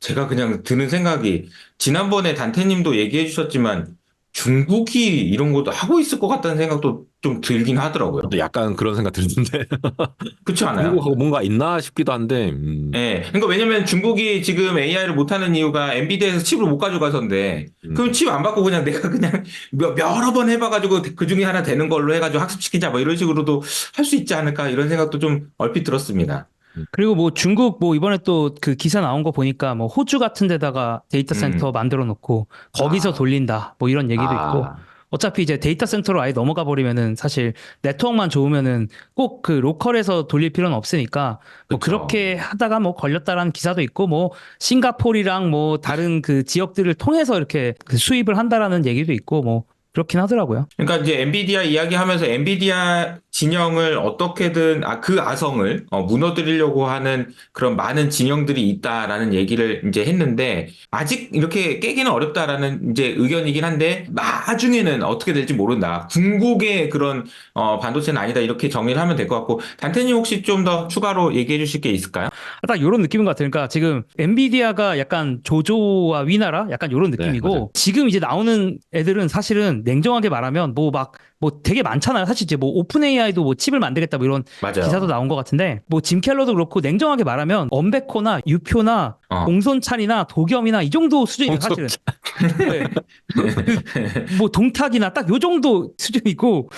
제가 그냥 드는 생각이 지난번에 단테님도 얘기해 주셨지만 중국이 이런 것도 하고 있을 것 같다는 생각도 좀 들긴 하더라고요. 또 약간 그런 생각 들던데. 그렇지 않아요? 중국하고 뭔가 있나 싶기도 한데. 예. 그러니까 왜냐면 중국이 지금 AI를 못하는 이유가 엔비디아에서 칩을 못 가져가서인데 그럼 칩 안 받고 그냥 내가 그냥 여러 번 해봐가지고 그 중에 하나 되는 걸로 해가지고 학습시키자 뭐 이런 식으로도 할 수 있지 않을까 이런 생각도 좀 얼핏 들었습니다. 그리고 뭐 중국 뭐 이번에 또 그 기사 나온 거 보니까 뭐 호주 같은 데다가 데이터 센터 음. 만들어 놓고 거기서 아, 돌린다 뭐 이런 얘기도 있고 아, 어차피 이제 데이터 센터로 아예 넘어가 버리면은 사실 네트워크만 좋으면은 꼭 그 로컬에서 돌릴 필요는 없으니까 뭐 그쵸. 그렇게 하다가 뭐 걸렸다라는 기사도 있고 뭐 싱가포르랑 뭐 다른 그 지역들을 통해서 이렇게 그 수입을 한다라는 얘기도 있고 뭐 그렇긴 하더라고요. 그러니까 이제 엔비디아 이야기하면서 엔비디아 진영을 어떻게든 그 아성을 무너뜨리려고 하는 그런 많은 진영들이 있다라는 얘기를 이제 했는데 아직 이렇게 깨기는 어렵다라는 이제 의견이긴 한데 나중에는 어떻게 될지 모른다. 궁극의 그런 반도체는 아니다 이렇게 정리를 하면 될 것 같고 단테님 혹시 좀 더 추가로 얘기해 주실 게 있을까요? 딱 이런 느낌인 것 같으니까 지금 엔비디아가 약간 조조와 위나라 약간 이런 네, 맞아요. 느낌이고 지금 이제 나오는 애들은 사실은 냉정하게 말하면 뭐 막 뭐 되게 많잖아요. 사실 이제 뭐 오픈 AI도 뭐 칩을 만들겠다 뭐 이런 기사도 맞아요. 나온 것 같은데 뭐 짐 켈러도 그렇고 냉정하게 말하면 언베코나 유표나 어. 공손찬이나 도겸이나 이 정도 수준이에요. 사실은. 네. 그 뭐 동탁이나 딱 요 정도 수준이고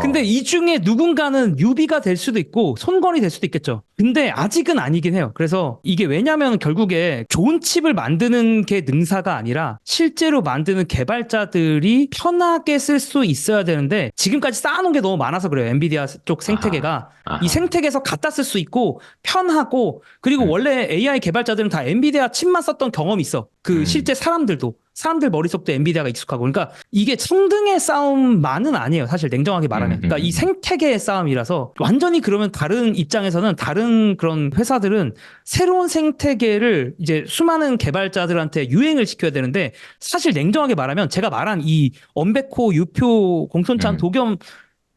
근데 어. 이 중에 누군가는 유비가 될 수도 있고 손건이 될 수도 있겠죠. 근데 아직은 아니긴 해요. 그래서 이게 왜냐면 결국에 좋은 칩을 만드는 게 능사가 아니라 실제로 만드는 개발자들이 편하게 쓸 수 있어야 되는데 지금까지 쌓아놓은 게 너무 많아서 그래요. 엔비디아 쪽 아하. 생태계가. 이 아하. 생태계에서 갖다 쓸 수 있고 편하고 그리고 음. 원래 AI 개발자들은 다 엔비디아 칩만 썼던 경험이 있어. 그 음. 실제 사람들 머릿속도 엔비디아가 익숙하고. 그러니까 이게 성등의 싸움만은 아니에요. 사실 냉정하게 말하면. 그러니까 이 생태계의 싸움이라서 완전히 그러면 다른 입장에서는 다른 그런 회사들은 새로운 생태계를 이제 수많은 개발자들한테 유행을 시켜야 되는데 사실 냉정하게 말하면 제가 말한 이 언베코, 유표, 공손찬, 음. 도겸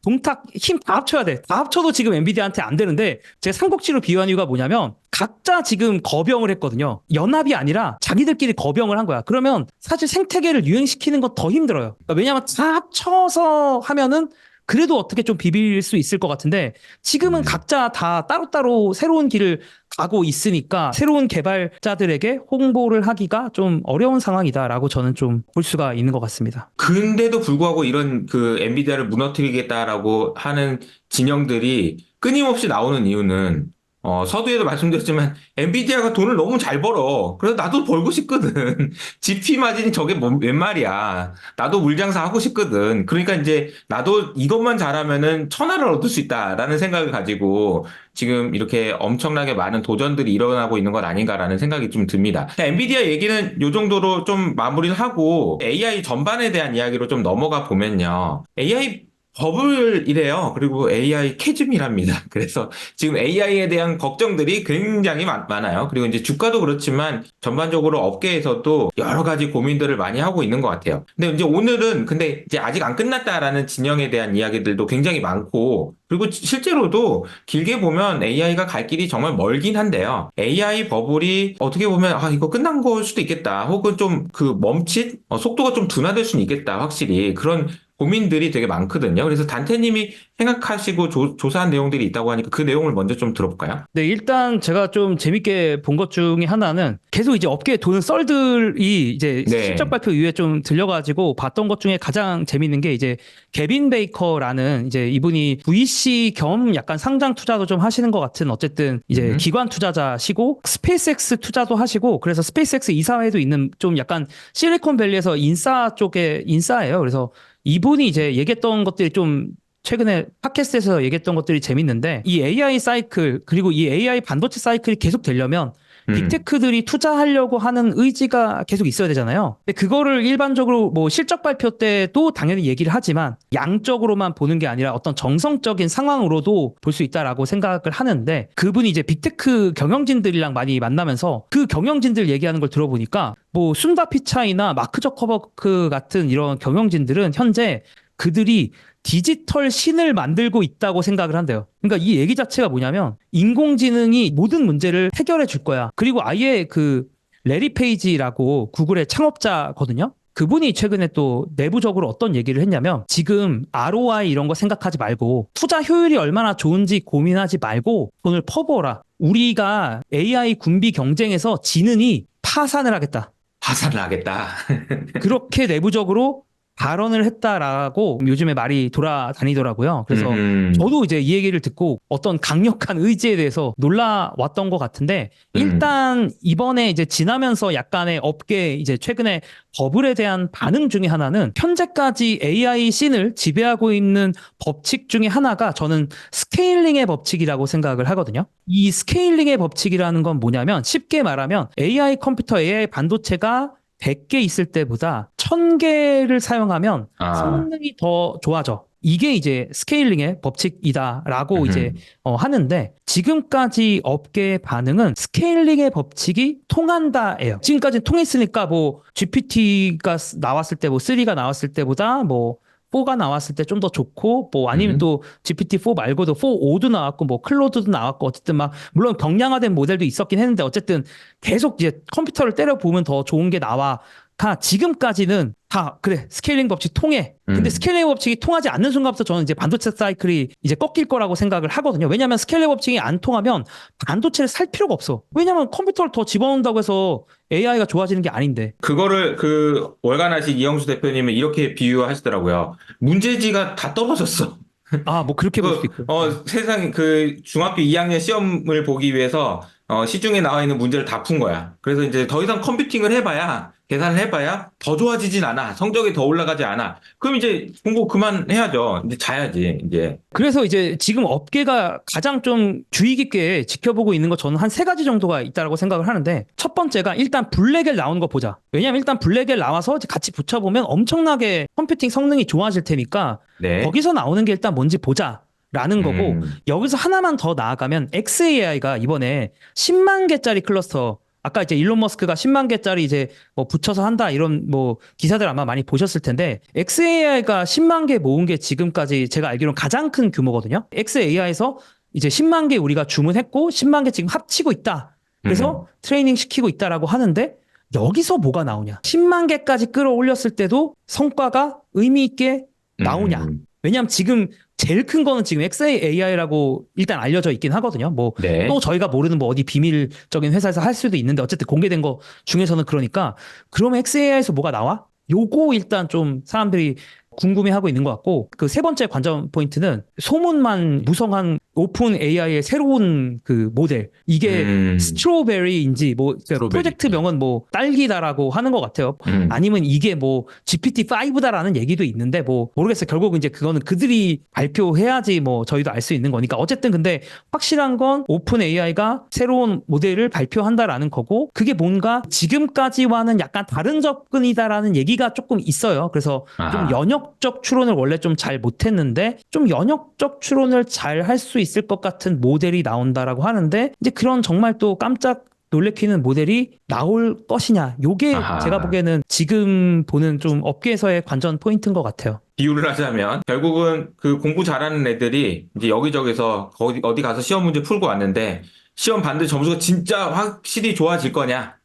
동탁 힘 다 합쳐야 돼. 다 합쳐도 지금 엔비디아한테 안 되는데 제가 삼국지로 비유한 이유가 뭐냐면 각자 지금 거병을 했거든요. 연합이 아니라 자기들끼리 거병을 한 거야. 그러면 사실 생태계를 유행시키는 건 더 힘들어요. 그러니까 왜냐하면 다 합쳐서 하면은 그래도 어떻게 좀 비빌 수 있을 것 같은데 지금은 각자 다 따로따로 새로운 길을 가고 있으니까 새로운 개발자들에게 홍보를 하기가 좀 어려운 상황이다라고 저는 좀 볼 수가 있는 것 같습니다. 근데도 불구하고 이런 그 엔비디아를 무너뜨리겠다라고 하는 진영들이 끊임없이 나오는 이유는 서두에도 말씀드렸지만 엔비디아가 돈을 너무 잘 벌어. 그래서 나도 벌고 싶거든. GP 마진이 저게 웬 말이야. 나도 물장사 하고 싶거든. 그러니까 이제 나도 이것만 잘하면은 천하를 얻을 수 있다라는 생각을 가지고 지금 이렇게 엄청나게 많은 도전들이 일어나고 있는 것 아닌가라는 생각이 좀 듭니다. 엔비디아 얘기는 요 정도로 좀 마무리를 하고 AI 전반에 대한 이야기로 좀 넘어가 보면요. AI 버블이래요. 그리고 AI 캐즘이랍니다. 그래서 지금 AI에 대한 걱정들이 굉장히 많아요. 그리고 이제 주가도 그렇지만 전반적으로 업계에서도 여러 가지 고민들을 많이 하고 있는 것 같아요. 근데 이제 오늘은 근데 이제 아직 안 끝났다라는 진영에 대한 이야기들도 굉장히 많고 그리고 실제로도 길게 보면 AI가 갈 길이 정말 멀긴 한데요. AI 버블이 어떻게 보면 이거 끝난 걸 수도 있겠다. 혹은 좀 그 멈칫 속도가 좀 둔화될 수는 있겠다. 확실히 그런 고민들이 되게 많거든요. 그래서 단테님이 생각하시고 조사한 내용들이 있다고 하니까 그 내용을 먼저 좀 들어볼까요? 네, 일단 제가 좀 재밌게 본 것 중에 하나는 계속 이제 업계에 도는 썰들이 이제 실적 네. 발표 이후에 좀 들려가지고 봤던 것 중에 가장 재밌는 게 이제 개빈 베이커라는 이제 이분이 VC 겸 약간 상장 투자도 좀 하시는 것 같은 어쨌든 이제 기관 투자자시고 스페이스X 투자도 하시고 그래서 스페이스X 이사회도 있는 좀 약간 실리콘밸리에서 인싸 쪽의 인싸예요. 그래서 이분이 이제 얘기했던 것들이 좀 최근에 팟캐스트에서 얘기했던 것들이 재밌는데 이 AI 사이클 그리고 이 AI 반도체 사이클이 계속 되려면 빅테크들이 투자하려고 하는 의지가 계속 있어야 되잖아요. 근데 그거를 일반적으로 뭐 실적 발표 때도 당연히 얘기를 하지만 양적으로만 보는 게 아니라 어떤 정성적인 상황으로도 볼 수 있다라고 생각을 하는데 그분이 이제 빅테크 경영진들이랑 많이 만나면서 그 경영진들 얘기하는 걸 들어보니까 뭐 순다 피차이나 마크 저커버그 같은 이런 경영진들은 현재 그들이 디지털 신을 만들고 있다고 생각을 한대요. 그러니까 이 얘기 자체가 뭐냐면 인공지능이 모든 문제를 해결해 줄 거야. 그리고 아예 그 레리 페이지라고 구글의 창업자거든요. 그분이 최근에 또 내부적으로 어떤 얘기를 했냐면 지금 ROI 이런 거 생각하지 말고 투자 효율이 얼마나 좋은지 고민하지 말고 돈을 퍼부어라. 우리가 AI 군비 경쟁에서 지능이 파산을 하겠다. 파산을 하겠다. 그렇게 내부적으로 발언을 했다라고 요즘에 말이 돌아다니더라고요. 그래서 저도 이제 이 얘기를 듣고 어떤 강력한 의지에 대해서 놀라왔던 것 같은데 일단 이번에 이제 지나면서 약간의 업계 이제 최근에 버블에 대한 반응 중에 하나는 현재까지 AI 씬을 지배하고 있는 법칙 중에 하나가 저는 스케일링의 법칙이라고 생각을 하거든요. 이 스케일링의 법칙이라는 건 뭐냐면 쉽게 말하면 AI 컴퓨터, AI 반도체가 100개 있을 때보다 1000개를 사용하면 성능이 더 좋아져. 이게 이제 스케일링의 법칙이다라고 이제 하는데 지금까지 업계의 반응은 스케일링의 법칙이 통한다예요. 지금까지 통했으니까 뭐 GPT가 나왔을 때 뭐 3가 나왔을 때보다 뭐 4가 나왔을 때 좀 더 좋고 뭐 아니면 또 GPT-4 말고도 4.5도 나왔고 뭐 클로드도 나왔고 어쨌든 막 물론 경량화된 모델도 있었긴 했는데 어쨌든 계속 이제 컴퓨터를 때려보면 더 좋은 게 나와. 지금까지는 다 그래 스케일링 법칙 통해. 근데 스케일링 법칙이 통하지 않는 순간부터 저는 이제 반도체 사이클이 이제 꺾일 거라고 생각을 하거든요. 왜냐하면 스케일링 법칙이 안 통하면 반도체를 살 필요가 없어. 왜냐하면 컴퓨터를 더 집어넣는다고 해서 AI가 좋아지는 게 아닌데. 그거를 그 월간하신 이영수 대표님은 이렇게 비유하시더라고요. 문제지가 다 떨어졌어. 뭐 그렇게 볼 수도 있고. 세상 그 중학교 2학년 시험을 보기 위해서 시중에 나와 있는 문제를 다 푼 거야. 그래서 이제 더 이상 컴퓨팅을 해봐야 계산을 해봐야 더 좋아지진 않아. 성적이 더 올라가지 않아. 그럼 이제 공부 그만해야죠. 이제 자야지 이제. 그래서 이제 지금 업계가 가장 좀 주의 깊게 지켜보고 있는 거 저는 한 3가지 정도가 있다고 생각을 하는데 첫 번째가 일단 블랙엘 나오는 거 보자. 왜냐면 일단 블랙엘 나와서 같이 붙여보면 엄청나게 컴퓨팅 성능이 좋아질 테니까 네. 거기서 나오는 게 일단 뭔지 보자. 라는 거고 여기서 하나만 더 나아가면 xAI가 이번에 10만 개짜리 클러스터 아까 이제 일론 머스크가 10만 개짜리 이제 뭐 붙여서 한다 이런 뭐 기사들 아마 많이 보셨을 텐데 xAI가 10만 개 모은 게 지금까지 제가 알기로는 가장 큰 규모거든요. xAI에서 이제 10만 개 우리가 주문했고 10만 개 지금 합치고 있다. 그래서 트레이닝 시키고 있다라고 하는데 여기서 뭐가 나오냐? 10만 개까지 끌어올렸을 때도 성과가 의미 있게 나오냐? 왜냐하면 지금 제일 큰 거는 지금 xAI라고 일단 알려져 있긴 하거든요. 뭐 또 저희가 모르는 뭐 어디 비밀적인 회사에서 할 수도 있는데 어쨌든 공개된 거 중에서는 그러니까 그러면 xAI에서 뭐가 나와? 요거 일단 좀 사람들이 궁금해하고 있는 것 같고 그 세 번째 관전 포인트는 소문만 무성한 오픈 AI의 새로운 그 모델 이게 스트로베리인지 뭐 스트로베리. 프로젝트 명은 뭐 딸기다라고 하는 것 같아요. 아니면 이게 뭐 GPT-5다라는 얘기도 있는데 뭐 모르겠어요. 결국 이제 그거는 그들이 발표해야지 뭐 저희도 알 수 있는 거니까 어쨌든 근데 확실한 건 오픈 AI가 새로운 모델을 발표한다라는 거고 그게 뭔가 지금까지와는 약간 다른 접근이다라는 얘기가 조금 있어요. 그래서 좀 연역적 추론을 원래 좀 잘 못했는데 좀 연역적 추론을 잘 할 수 있을 것 같은 모델이 나온다라고 하는데 이제 그런 정말 또 깜짝 놀래키는 모델이 나올 것이냐 요게 제가 보기에는 지금 보는 좀 업계에서의 관전 포인트인 것 같아요. 비유를 하자면 결국은 그 공부 잘하는 애들이 이제 여기저기서 어디 가서 시험 문제 풀고 왔는데 시험 봤는데 점수가 진짜 확실히 좋아질 거냐?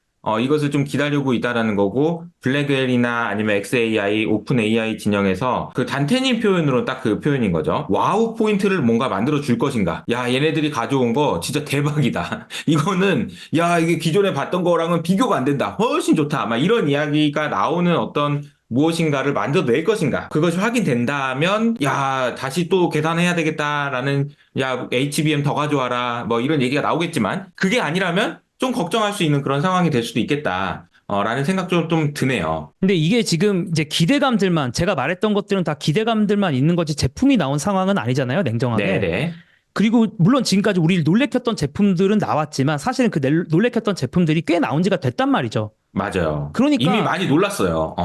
이것을 좀 기다리고 있다라는 거고, 블랙웰이나 아니면 xAI, 오픈 AI 진영에서 그 단테님 표현으로 딱 그 표현인 거죠. 와우 포인트를 뭔가 만들어 줄 것인가. 야, 얘네들이 가져온 거 진짜 대박이다. 이거는, 야, 이게 기존에 봤던 거랑은 비교가 안 된다. 훨씬 좋다. 막 이런 이야기가 나오는 어떤 무엇인가를 만들어낼 것인가. 그것이 확인된다면, 야, 다시 또 계산해야 되겠다라는, 야, HBM 더 가져와라. 뭐 이런 얘기가 나오겠지만, 그게 아니라면, 좀 걱정할 수 있는 그런 상황이 될 수도 있겠다. 라는 생각 좀 드네요. 근데 이게 지금 이제 기대감들만, 제가 말했던 것들은 다 기대감들만 있는 거지 제품이 나온 상황은 아니잖아요, 냉정하게. 네네. 그리고 물론 지금까지 우리를 놀래켰던 제품들은 나왔지만 사실은 그 놀래켰던 제품들이 꽤 나온 지가 됐단 말이죠. 맞아요. 그러니까 이미 많이 놀랐어요.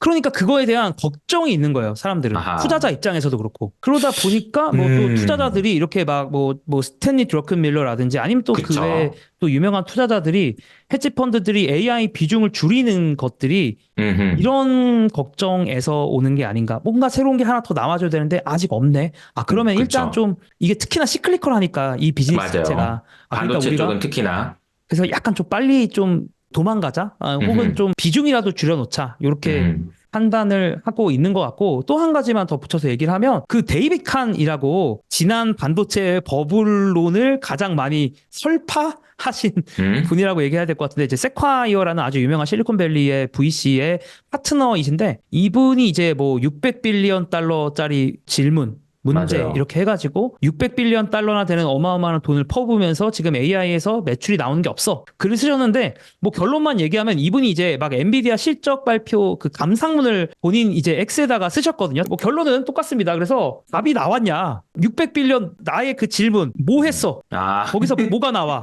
그러니까 그거에 대한 걱정이 있는 거예요, 사람들은. 아하. 투자자 입장에서도 그렇고. 그러다 보니까 뭐 또 투자자들이 이렇게 막 뭐 스탠리 드러큰밀러라든지 아니면 또 그 그쵸. 외에 또 유명한 투자자들이 헤지 펀드들이 AI 비중을 줄이는 것들이 음흠. 이런 걱정에서 오는 게 아닌가. 뭔가 새로운 게 하나 더 나와줘야 되는데 아직 없네. 아, 그러면 그쵸. 일단 좀 이게 특히나 시클리컬하니까 이 비즈니스 맞아요. 자체가. 아, 그러니까 반도체 우리가 쪽은 특히나. 그래서 약간 좀 빨리 좀 도망가자. 혹은 음흠. 좀 비중이라도 줄여놓자. 이렇게 음. 판단을 하고 있는 것 같고 또 한 가지만 더 붙여서 얘기를 하면 그 데이빗 칸이라고 지난 반도체 버블론을 가장 많이 설파하신 분이라고 얘기해야 될 것 같은데 이제 세콰이어라는 아주 유명한 실리콘밸리의 VC의 파트너이신데 이분이 이제 뭐 600빌리언 달러짜리 질문 문제 맞아요. 이렇게 해가지고 600빌리언 달러나 되는 어마어마한 돈을 퍼부으면서 지금 AI에서 매출이 나오는 게 없어. 글을 쓰셨는데 뭐 결론만 얘기하면 이분이 이제 막 엔비디아 실적 발표 그 감상문을 본인 이제 X에다가 쓰셨거든요. 뭐 결론은 똑같습니다. 그래서 답이 나왔냐? 600빌리언 나의 그 질문 뭐 했어? 아. 거기서 뭐가 나와?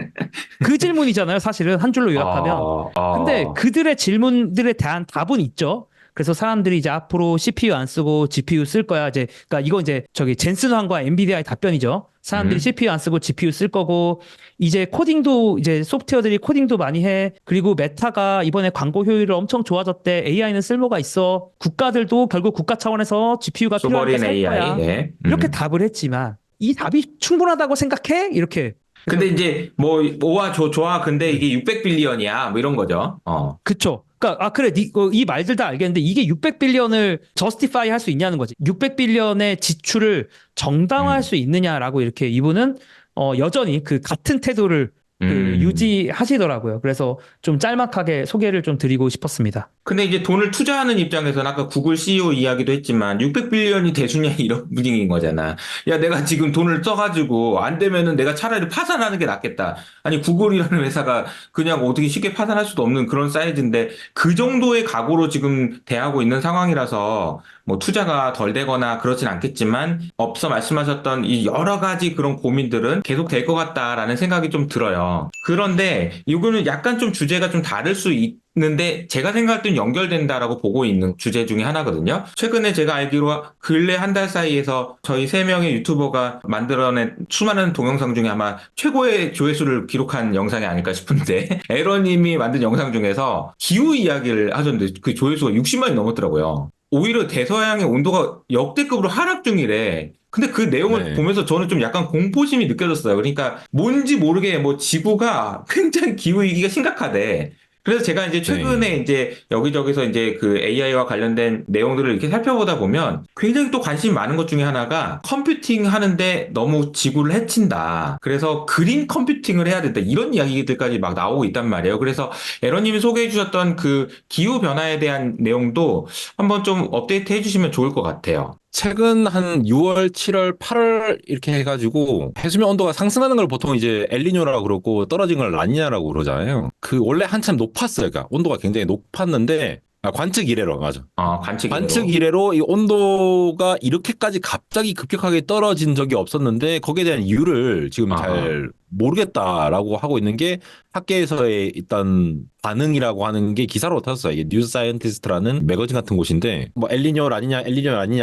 그 질문이잖아요. 사실은 한 줄로 요약하면. 근데 그들의 질문들에 대한 답은 있죠. 그래서 사람들이 이제 앞으로 CPU 안 쓰고 GPU 쓸 거야. 이제 그러니까 이거 이제 저기 젠슨 황과 엔비디아의 답변이죠. 사람들이 CPU 안 쓰고 GPU 쓸 거고 이제 코딩도 이제 소프트웨어들이 코딩도 많이 해. 그리고 메타가 이번에 광고 효율이 엄청 좋아졌대. AI는 쓸모가 있어. 국가들도 결국 국가 차원에서 GPU가 필요하니까 소버린 살 AI. 거야. 네. 이렇게 답을 했지만 이 답이 충분하다고 생각해? 이렇게. 근데 이제 뭐 오와 좋아. 근데 이게 600빌리언이야. 뭐 이런 거죠. 그쵸. 그러니까 그래 이 말들 다 알겠는데 이게 600빌리언을 저스티파이 할 수 있냐는 거지. 600빌리언의 지출을 정당화할 수 있느냐라고 이렇게 이분은 여전히 그 같은 태도를 그 유지하시더라고요. 그래서 좀 짤막하게 소개를 좀 드리고 싶었습니다. 근데 이제 돈을 투자하는 입장에서는 아까 구글 CEO 이야기도 했지만 600빌리언이 대수냐 이런 분위기인 거잖아. 야, 내가 지금 돈을 써가지고 안 되면은 내가 차라리 파산하는 게 낫겠다. 아니, 구글이라는 회사가 그냥 어떻게 쉽게 파산할 수도 없는 그런 사이즈인데 그 정도의 각오로 지금 대하고 있는 상황이라서 뭐 투자가 덜 되거나 그렇진 않겠지만 앞서 말씀하셨던 이 여러 가지 그런 고민들은 계속 될 것 같다라는 생각이 좀 들어요. 그런데 이거는 약간 좀 주제가 좀 다를 수 있는데 제가 생각할 땐 연결된다라고 보고 있는 주제 중에 하나거든요. 최근에 제가 알기로 근래 한 달 사이에서 저희 3명의 유튜버가 만들어낸 수많은 동영상 중에 아마 최고의 조회수를 기록한 영상이 아닐까 싶은데 에러님이 만든 영상 중에서 기후 이야기를 하셨는데 그 조회수가 60만이 넘었더라고요. 오히려 대서양의 온도가 역대급으로 하락 중이래. 근데 그 내용을 보면서 저는 좀 약간 공포심이 느껴졌어요. 그러니까 뭔지 모르게 뭐 지구가 굉장히 기후위기가 심각하대. 그래서 제가 이제 최근에 이제 여기저기서 이제 그 AI와 관련된 내용들을 이렇게 살펴보다 보면 굉장히 또 관심이 많은 것 중에 하나가 컴퓨팅 하는데 너무 지구를 해친다. 그래서 그린 컴퓨팅을 해야 된다. 이런 이야기들까지 막 나오고 있단 말이에요. 그래서 에러님이 소개해 주셨던 그 기후 변화에 대한 내용도 한번 좀 업데이트 해주시면 좋을 것 같아요. 최근 한 6월, 7월, 8월 이렇게 해가지고 해수면 온도가 상승하는 걸 보통 이제 엘니뇨라고 그러고 떨어진 걸 라니냐라고 그러잖아요. 그 원래 한참 높았어요. 그러니까 온도가 굉장히 높았는데 관측 이래로 맞아. 관측 이래로 이 온도가 이렇게까지 갑자기 급격하게 떨어진 적이 없었는데 거기에 대한 이유를 지금 잘 모르겠다라고 하고 있는 게 학계에서의 일단 반응이라고 하는 게 기사로 탔어요. 이게 뉴스 사이언티스트라는 매거진 같은 곳인데 뭐 엘니뇨 라니냐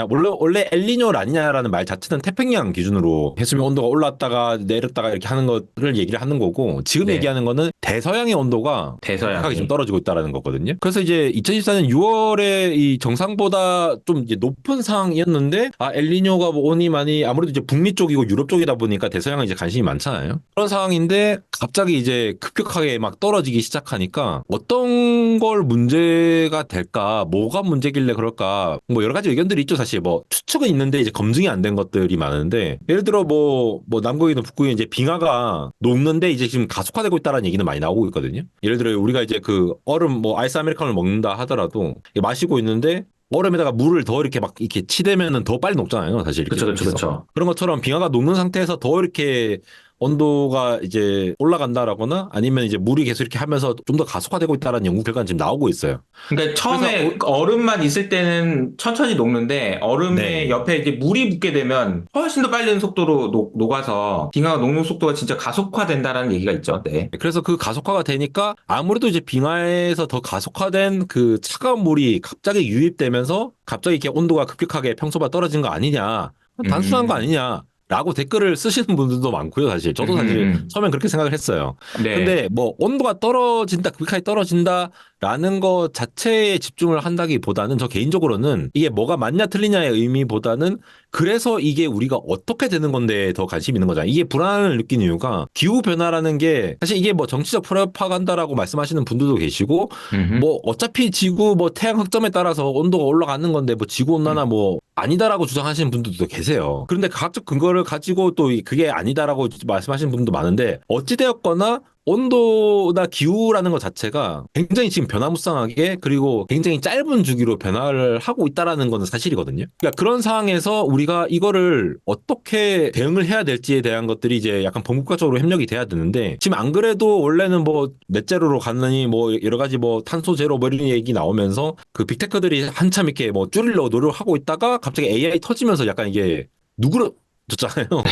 원래 엘니뇨 라니냐라는 말 자체는 태평양 기준으로 해수면 온도가 올랐다가 내렸다가 이렇게 하는 거를 얘기를 하는 거고 지금 얘기하는 거는 대서양의 온도가 급격하게 좀 떨어지고 있다라는 거거든요. 그래서 이제 2024년 6월에 이 정상보다 좀 이제 높은 상황이었는데 엘니뇨가 뭐 오니 많이 아무래도 이제 북미 쪽이고 유럽 쪽이다 보니까 대서양은 이제 관심이 많잖아요. 그런 상황인데 갑자기 이제 급격하게 막 떨어지기 시작하니까 어떤 걸 문제가 될까, 뭐가 문제길래 그럴까, 뭐 여러 가지 의견들이 있죠. 사실 뭐 추측은 있는데 이제 검증이 안 된 것들이 많은데 예를 들어 뭐 남극이든 북극이 이제 빙하가 녹는데 이제 지금 가속화되고 있다는 얘기는 많이 나오고 있거든요. 예를 들어 우리가 이제 그 얼음 뭐 아이스 아메리카노를 먹는다 하더라도 마시고 있는데 얼음에다가 물을 더 이렇게 막 이렇게 치대면은 더 빨리 녹잖아요, 사실. 그렇죠. 그런 것처럼 빙하가 녹는 상태에서 더 이렇게 온도가 이제 올라간다라거나 아니면 이제 물이 계속 이렇게 하면서 좀 더 가속화되고 있다라는 연구 결과는 지금 나오고 있어요. 그러니까 처음에 얼음만 있을 때는 천천히 녹는데 얼음의 네. 옆에 이제 물이 붙게 되면 훨씬 더 빠른 속도로 녹아서 빙하가 녹는 속도가 진짜 가속화된다라는 얘기가 있죠. 네. 그래서 그 가속화가 되니까 아무래도 이제 빙하에서 더 가속화된 그 차가운 물이 갑자기 유입되면서 갑자기 이렇게 온도가 급격하게 평소보다 떨어진 거 아니냐. 단순한 거 음, 아니냐. 라고 댓글을 쓰시는 분들도 많고요, 사실. 저도 사실 처음엔 그렇게 생각을 했어요. 네. 근데 뭐 온도가 떨어진다, 급격하게 떨어진다라는 것 자체에 집중을 한다기보다는 저 개인적으로는 이게 뭐가 맞냐 틀리냐의 의미보다는 그래서 이게 우리가 어떻게 되는 건데 더 관심이 있는 거잖아요. 이게 불안을 느끼는 이유가 기후 변화라는 게 사실 이게 뭐 정치적 프로파간다라고 말씀하시는 분들도 계시고 음흠. 뭐 어차피 지구 뭐 태양 학점에 따라서 온도가 올라가는 건데 뭐 지구 온난화 음. 뭐 아니다라고 주장하시는 분들도 계세요. 그런데 과학적 근거를 가지고 또 그게 아니다라고 말씀하시는 분도 많은데 어찌되었거나 온도나 기후라는 것 자체가 굉장히 지금 변화무쌍하게 그리고 굉장히 짧은 주기로 변화를 하고 있다라는 건 사실이거든요. 그러니까 그런 상황에서 우리가 이거를 어떻게 대응을 해야 될지에 대한 것들이 이제 약간 범국가적으로 협력이 돼야 되는데 지금 안 그래도 원래는 뭐 넷제로로 갔느니 뭐 여러 가지 뭐 탄소 제로 뭐 이런 얘기 나오면서 그 빅테크들이 한참 이렇게 뭐 줄이려고 노력하고 있다가 갑자기 AI 터지면서 약간 이게 누그러졌잖아요. 뭔가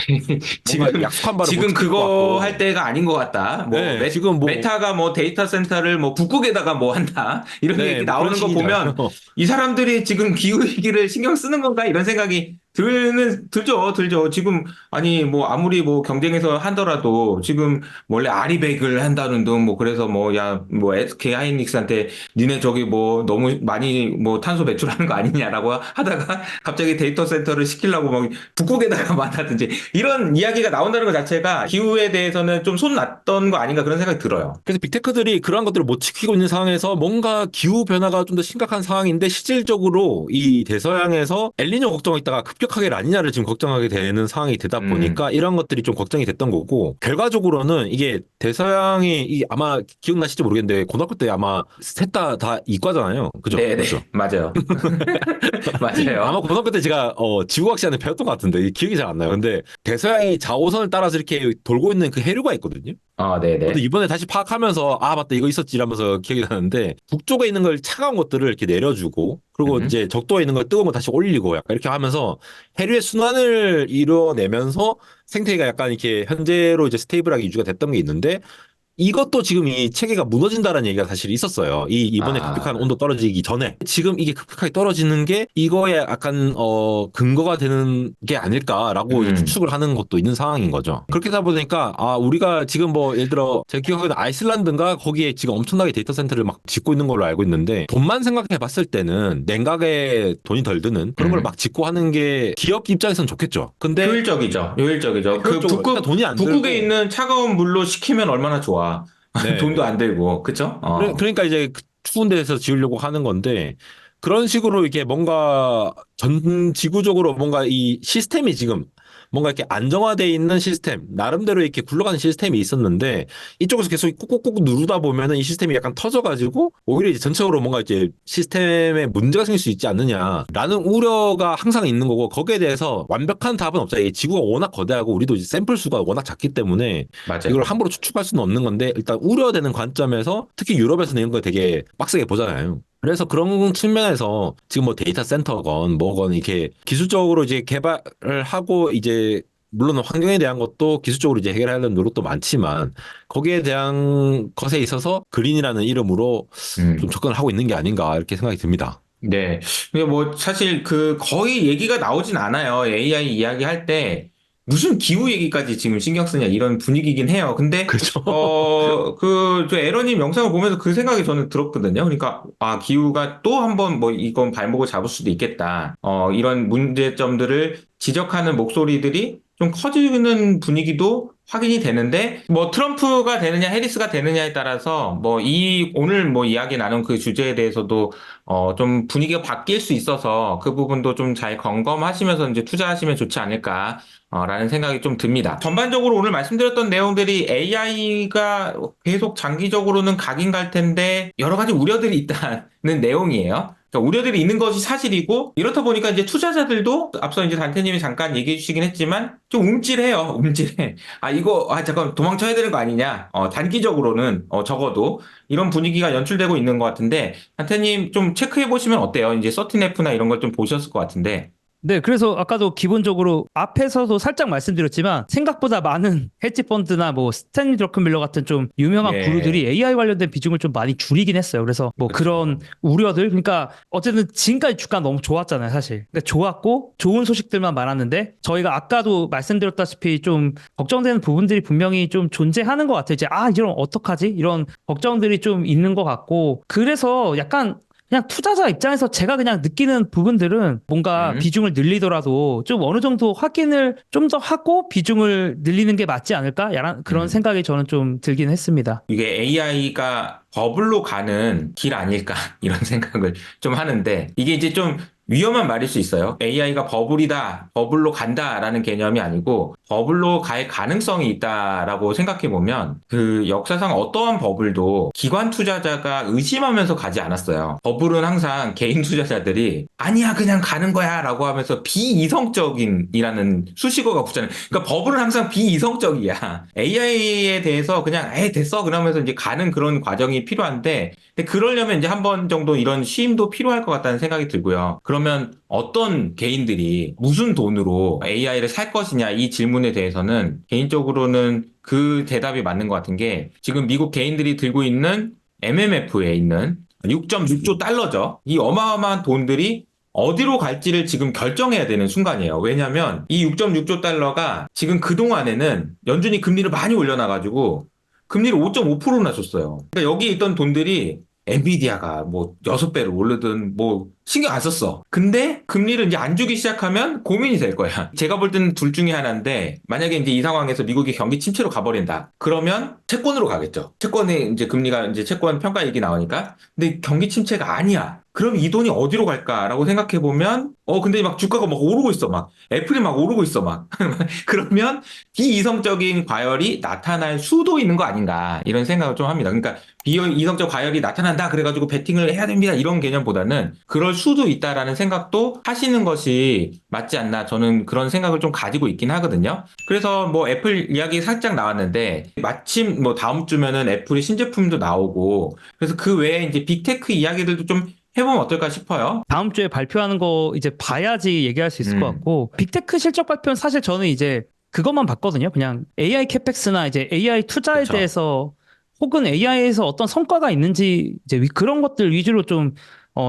지금, 약속한 바를 못 지금 지킬 것 그거 같고. 할 때가 아닌 것 같다. 뭐, 네, 지금 뭐 메타가 뭐 데이터 센터를 뭐 북극에다가 뭐 한다. 이런 네, 얘기 뭐 그런 나오는 거 식이잖아요. 보면 이 사람들이 지금 기후위기를 신경 쓰는 건가? 이런 생각이 들죠. 지금, 아니, 뭐, 아무리 뭐 경쟁에서 하더라도 지금 원래 아리백을 한다는 등 뭐, 그래서 뭐, 야, 뭐, SK 하이닉스한테 니네 저기 뭐, 너무 많이 뭐, 탄소 배출하는 거 아니냐라고 하다가 갑자기 데이터 센터를 시키려고 막 북극에다가 만다든지 이런 이야기가 나온다는 것 자체가 기후에 대해서는 좀 손 놨던 거 아닌가 그런 생각이 들어요. 그래서 빅테크들이 그러한 것들을 못 지키고 있는 상황에서 뭔가 기후 변화가 좀 더 심각한 상황인데 실질적으로 이 대서양에서 엘니뇨 걱정을 있다가 급격하게 라니냐를 지금 걱정하게 되는 상황이 되다 음, 보니까 이런 것들이 좀 걱정이 됐던 거고 결과적으로는 이게 대서양이 아마 기억나실지 모르겠는데 고등학교 때 아마 셋 다 이과잖아요. 그죠? 네네, 맞죠? 맞아요. 아마 맞아요. 고등학교 때 제가 지구과학 시간에 배웠던 것 같은데 기억이 잘 안 나요. 근데 대서양이 자오선을 따라서 이렇게 돌고 있는 그 해류가 있거든요. 근데 네네. 이번에 다시 파악하면서 아 맞다 이거 있었지 이러면서 기억이 나는데 북쪽에 있는 걸 차가운 것들을 이렇게 내려주고 그리고 음, 이제 적도에 있는 걸 뜨거운 거 다시 올리고 약간 이렇게 하면서 해류의 순환을 이뤄내면서 생태계가 약간 이렇게 현재로 이제 스테이블하게 유지가 됐던 게 있는데 이것도 지금 이 체계가 무너진다는 얘기가 사실 있었어요. 이번에 급격한 아, 온도 떨어지기 전에 지금 이게 급격하게 떨어지는 게 이거에 약간 근거가 되는 게 아닐까라고 이제 음, 추측을 하는 것도 있는 상황인 거죠. 그렇게 하다 보니까 아 우리가 지금 뭐 예를 들어 제가 기억하기로 아이슬란드인가 거기에 지금 엄청나게 데이터 센터를 막 짓고 있는 걸로 알고 있는데 돈만 생각해 봤을 때는 냉각에 돈이 덜 드는 그런 걸 음. 막 짓고 하는 게 기업 입장에선 좋겠죠. 근데 효율적이죠. 효율적이죠. 그 효율적으로 일단 돈이 안 북극에 들고 있는 차가운 물로 식히면 얼마나 좋아. 돈도 네. 안 들고, 그쵸? 그러니까 이제 그 추운 데에서 지으려고 하는 건데 그런 식으로 이렇게 뭔가 전 지구적으로 뭔가 이 시스템이 지금 뭔가 이렇게 안정화돼 있는 시스템 나름대로 이렇게 굴러가는 시스템이 있었는데 이쪽에서 계속 꾹꾹꾹 누르다 보면은 이 시스템이 약간 터져가지고 오히려 이제 전체적으로 뭔가 이제 시스템에 문제가 생길 수 있지 않느냐라는 우려가 항상 있는 거고 거기에 대해서 완벽한 답은 없죠. 이 지구가 워낙 거대하고 우리도 이제 샘플 수가 워낙 작기 때문에 이걸 맞아요. 함부로 추측할 수는 없는 건데 일단 우려되는 관점에서 특히 유럽에서는 이런 걸 되게 빡세게 보잖아요. 그래서 그런 측면에서 지금 뭐 데이터 센터건 뭐건 이렇게 기술적으로 이제 개발을 하고 이제 물론 환경에 대한 것도 기술적으로 이제 해결하려는 노력도 많지만 거기에 대한 것에 있어서 그린이라는 이름으로 좀 음. 접근을 하고 있는 게 아닌가 이렇게 생각이 듭니다. 네. 근데 뭐 사실 그 거의 얘기가 나오진 않아요. AI 이야기할 때 무슨 기후 얘기까지 지금 신경 쓰냐 이런 분위기긴 해요. 근데 그렇죠? 저 에러님 영상을 보면서 그 생각이 저는 들었거든요. 그러니까 기후가 또 한번 뭐 이건 발목을 잡을 수도 있겠다. 이런 문제점들을 지적하는 목소리들이 좀 커지는 분위기도 확인이 되는데 뭐 트럼프가 되느냐 해리스가 되느냐에 따라서 뭐 오늘 뭐 이야기 나눈 그 주제에 대해서도 좀 분위기가 바뀔 수 있어서 그 부분도 좀 잘 점검하시면서 이제 투자하시면 좋지 않을까, 라는 생각이 좀 듭니다. 전반적으로 오늘 말씀드렸던 내용들이 AI가 계속 장기적으로는 가긴 갈 텐데 여러 가지 우려들이 있다는 내용이에요. 그러니까 우려들이 있는 것이 사실이고 이렇다 보니까 이제 투자자들도 앞서 이제 단태님이 잠깐 얘기해 주시긴 했지만 좀 움찔해요. 움찔해. 이거 잠깐 도망쳐야 되는 거 아니냐. 단기적으로는 적어도 이런 분위기가 연출되고 있는 것 같은데 단태님 좀 체크해 보시면 어때요? 이제 서틴F나 이런 걸 좀 보셨을 것 같은데. 네, 그래서 아까도 기본적으로 앞에서도 살짝 말씀드렸지만 생각보다 많은 헤지펀드나 뭐 스탠리 드러큰밀러 같은 좀 유명한 예. 그룹들이 AI 관련된 비중을 좀 많이 줄이긴 했어요. 그래서 뭐 그렇죠. 그런 우려들, 그러니까 어쨌든 지금까지 주가 너무 좋았잖아요, 사실. 그러니까 좋았고 좋은 소식들만 많았는데 저희가 아까도 말씀드렸다시피 좀 걱정되는 부분들이 분명히 좀 존재하는 것 같아요. 이제 이런 어떡하지? 이런 걱정들이 좀 있는 것 같고 그래서 약간 그냥 투자자 입장에서 제가 그냥 느끼는 부분들은 뭔가 비중을 늘리더라도 좀 어느 정도 확인을 좀 더 하고 비중을 늘리는 게 맞지 않을까? 그런 생각이 저는 좀 들긴 했습니다. 이게 AI가 버블로 가는 길 아닐까 이런 생각을 좀 하는데 이게 이제 좀 위험한 말일 수 있어요. AI가 버블이다, 버블로 간다라는 개념이 아니고 버블로 갈 가능성이 있다라고 생각해 보면 그 역사상 어떠한 버블도 기관 투자자가 의심하면서 가지 않았어요. 버블은 항상 개인 투자자들이 아니야 그냥 가는 거야라고 하면서 비이성적인이라는 수식어가 붙잖아요. 그러니까 버블은 항상 비이성적이야. AI에 대해서 그냥 됐어 그러면서 이제 가는 그런 과정이 필요한데 근데 그러려면 이제 한 번 정도 이런 시임도 필요할 것 같다는 생각이 들고요. 그러면 어떤 개인들이 무슨 돈으로 AI를 살 것이냐 이 질문에 대해서는 개인적으로는 그 대답이 맞는 것 같은 게 지금 미국 개인들이 들고 있는 MMF에 있는 6.6조 달러죠. 이 어마어마한 돈들이 어디로 갈지를 지금 결정해야 되는 순간이에요. 왜냐하면 이 6.6조 달러가 지금 그동안에는 연준이 금리를 많이 올려놔가지고 금리를 5.5%나 줬어요. 그러니까 여기에 있던 돈들이 엔비디아가 뭐 6배를 오르든 뭐 신경 안 썼어. 근데 금리를 이제 안 주기 시작하면 고민이 될 거야. 제가 볼 때는 둘 중에 하나인데 만약에 이제 이 상황에서 미국이 경기 침체로 가버린다. 그러면 채권으로 가겠죠. 채권이 이제 금리가 이제 채권 평가 얘기 나오니까. 근데 경기 침체가 아니야. 그럼 이 돈이 어디로 갈까라고 생각해 보면 근데 막 주가가 막 오르고 있어 막 애플이 막 오르고 있어 막 그러면 비이성적인 과열이 나타날 수도 있는 거 아닌가 이런 생각을 좀 합니다. 그러니까 비이성적 과열이 나타난다 그래가지고 베팅을 해야 됩니다 이런 개념보다는 그럴 수도 있다라는 생각도 하시는 것이 맞지 않나 저는 그런 생각을 좀 가지고 있긴 하거든요. 그래서 뭐 애플 이야기 살짝 나왔는데 마침 뭐 다음 주면은 애플의 신제품도 나오고 그래서 그 외에 이제 빅테크 이야기들도 좀 해보면 어떨까 싶어요. 다음 주에 발표하는 거 이제 봐야지 얘기할 수 있을 것 같고 빅테크 실적 발표는 사실 저는 이제 그것만 봤거든요. 그냥 AI 캐펙스나 이제 AI 투자에 그쵸. 대해서 혹은 AI에서 어떤 성과가 있는지 이제 그런 것들 위주로 좀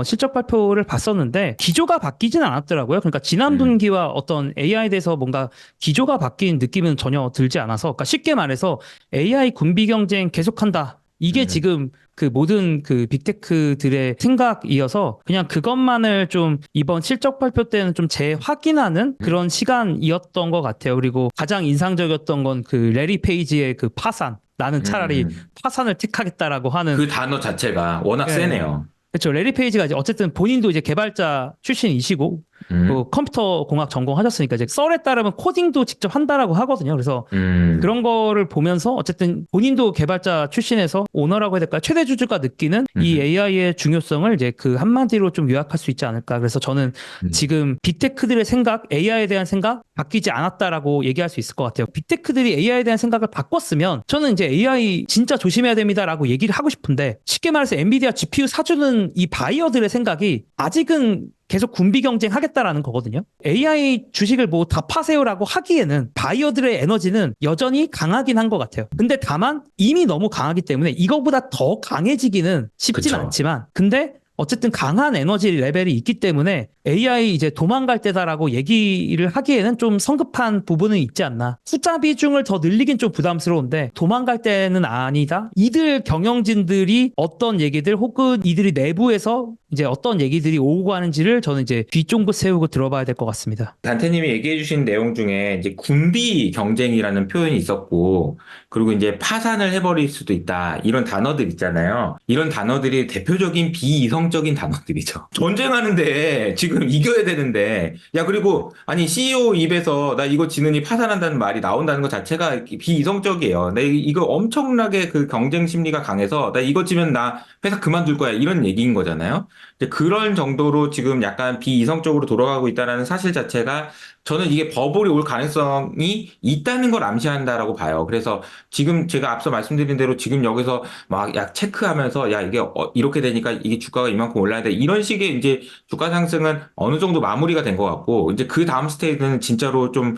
실적 발표를 봤었는데 기조가 바뀌진 않았더라고요. 그러니까 지난 분기와 어떤 AI에 대해서 뭔가 기조가 바뀐 느낌은 전혀 들지 않아서 그러니까 쉽게 말해서 AI 군비 경쟁 계속한다. 이게 지금 그 모든 그 빅테크들의 생각이어서 그냥 그것만을 좀 이번 실적 발표 때는 좀 재확인하는 그런 시간이었던 것 같아요. 그리고 가장 인상적이었던 건 그 레리 페이지의 그 파산. 나는 차라리 파산을 택하겠다라고 하는 그 단어 자체가 워낙 세네요. 그렇죠. 레리 페이지가 이제 어쨌든 본인도 이제 개발자 출신이시고 또 컴퓨터 공학 전공하셨으니까 이제 썰에 따르면 코딩도 직접 한다라고 하거든요. 그래서 그런 거를 보면서 어쨌든 본인도 개발자 출신에서 오너라고 해야 될까요? 최대 주주가 느끼는 이 AI의 중요성을 이제 그 한마디로 좀 요약할 수 있지 않을까. 그래서 저는 지금 빅테크들의 생각, AI에 대한 생각 바뀌지 않았다라고 얘기할 수 있을 것 같아요. 빅테크들이 AI에 대한 생각을 바꿨으면 저는 이제 AI 진짜 조심해야 됩니다라고 얘기를 하고 싶은데 쉽게 말해서 엔비디아 GPU 사주는 이 바이어들의 생각이 아직은 계속 군비 경쟁하겠다라는 거거든요. AI 주식을 뭐 다 파세요라고 하기에는 바이어들의 에너지는 여전히 강하긴 한 것 같아요. 근데 다만 이미 너무 강하기 때문에 이거보다 더 강해지기는 쉽진 그쵸. 않지만 근데 어쨌든 강한 에너지 레벨이 있기 때문에 AI 이제 도망갈 때다라고 얘기를 하기에는 좀 성급한 부분은 있지 않나. 숫자 비중을 더 늘리긴 좀 부담스러운데 도망갈 때는 아니다. 이들 경영진들이 어떤 얘기들 혹은 이들이 내부에서 이제 어떤 얘기들이 오고 가는지를 저는 이제 뒷종부 세우고 들어봐야 될 것 같습니다. 단태님이 얘기해 주신 내용 중에 이제 군비 경쟁이라는 표현이 있었고, 그리고 이제 파산을 해버릴 수도 있다. 이런 단어들 있잖아요. 이런 단어들이 대표적인 비이성 비이성적인 단어들이죠. 전쟁하는데 지금 이겨야 되는데 야 그리고 아니 CEO 입에서 나 이거 지느니 파산한다는 말이 나온다는 것 자체가 비이성적이에요. 내 이거 엄청나게 그 경쟁 심리가 강해서 나 이거 지면 나 회사 그만둘 거야 이런 얘기인 거잖아요. 이제 그런 정도로 지금 약간 비이성적으로 돌아가고 있다는 사실 자체가 저는 이게 버블이 올 가능성이 있다는 걸 암시한다라고 봐요. 그래서 지금 제가 앞서 말씀드린 대로 지금 여기서 막 약 체크하면서 야 이게 이렇게 되니까 이게 주가가 이만큼 올라야 돼 이런 식의 이제 주가 상승은 어느 정도 마무리가 된 것 같고 이제 그 다음 스테이지는 진짜로 좀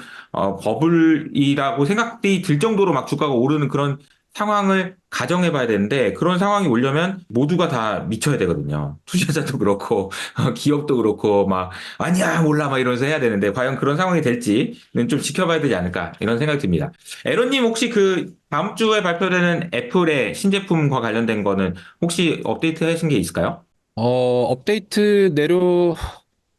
버블이라고 생각이 들 정도로 막 주가가 오르는 그런 상황을 가정해 봐야 되는데 그런 상황이 오려면 모두가 다 미쳐야 되거든요. 투자자도 그렇고 기업도 그렇고 막 아니야 몰라 막 이러면서 해야 되는데 과연 그런 상황이 될지는 좀 지켜봐야 되지 않을까 이런 생각이 듭니다. 에런님 혹시 그 다음 주에 발표되는 애플의 신제품과 관련된 거는 혹시 업데이트 하신 게 있을까요? 업데이트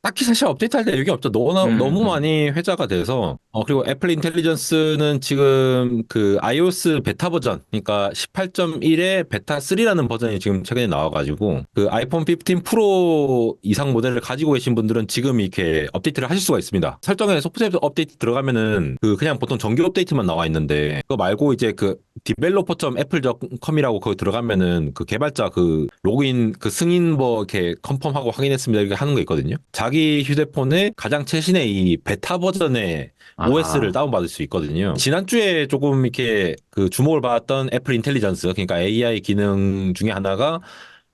딱히 사실 업데이트할 내용이 없죠. 너무 음. 많이 회자가 돼서. 그리고 애플 인텔리전스는 지금 그 iOS 베타 버전, 그러니까 18.1의 베타 3라는 버전이 지금 최근에 나와가지고 그 아이폰 15 프로 이상 모델을 가지고 계신 분들은 지금 이렇게 업데이트를 하실 수가 있습니다. 설정에 소프트웨어 업데이트 들어가면은 그 그냥 보통 정규 업데이트만 나와 있는데 그거 말고 이제 그 developer.apple.com이라고 거기 들어가면은 그 개발자 그 로그인 그 승인 뭐 이렇게 컨펌하고 확인했습니다 이렇게 하는 거 있거든요. 자기 휴대폰에 가장 최신의 이 베타 버전의 OS를 아, 다운받을 수 있거든요. 지난주에 조금 이렇게 그 주목을 받았던 애플 인텔리전스, 그러니까 AI 기능 중에 하나가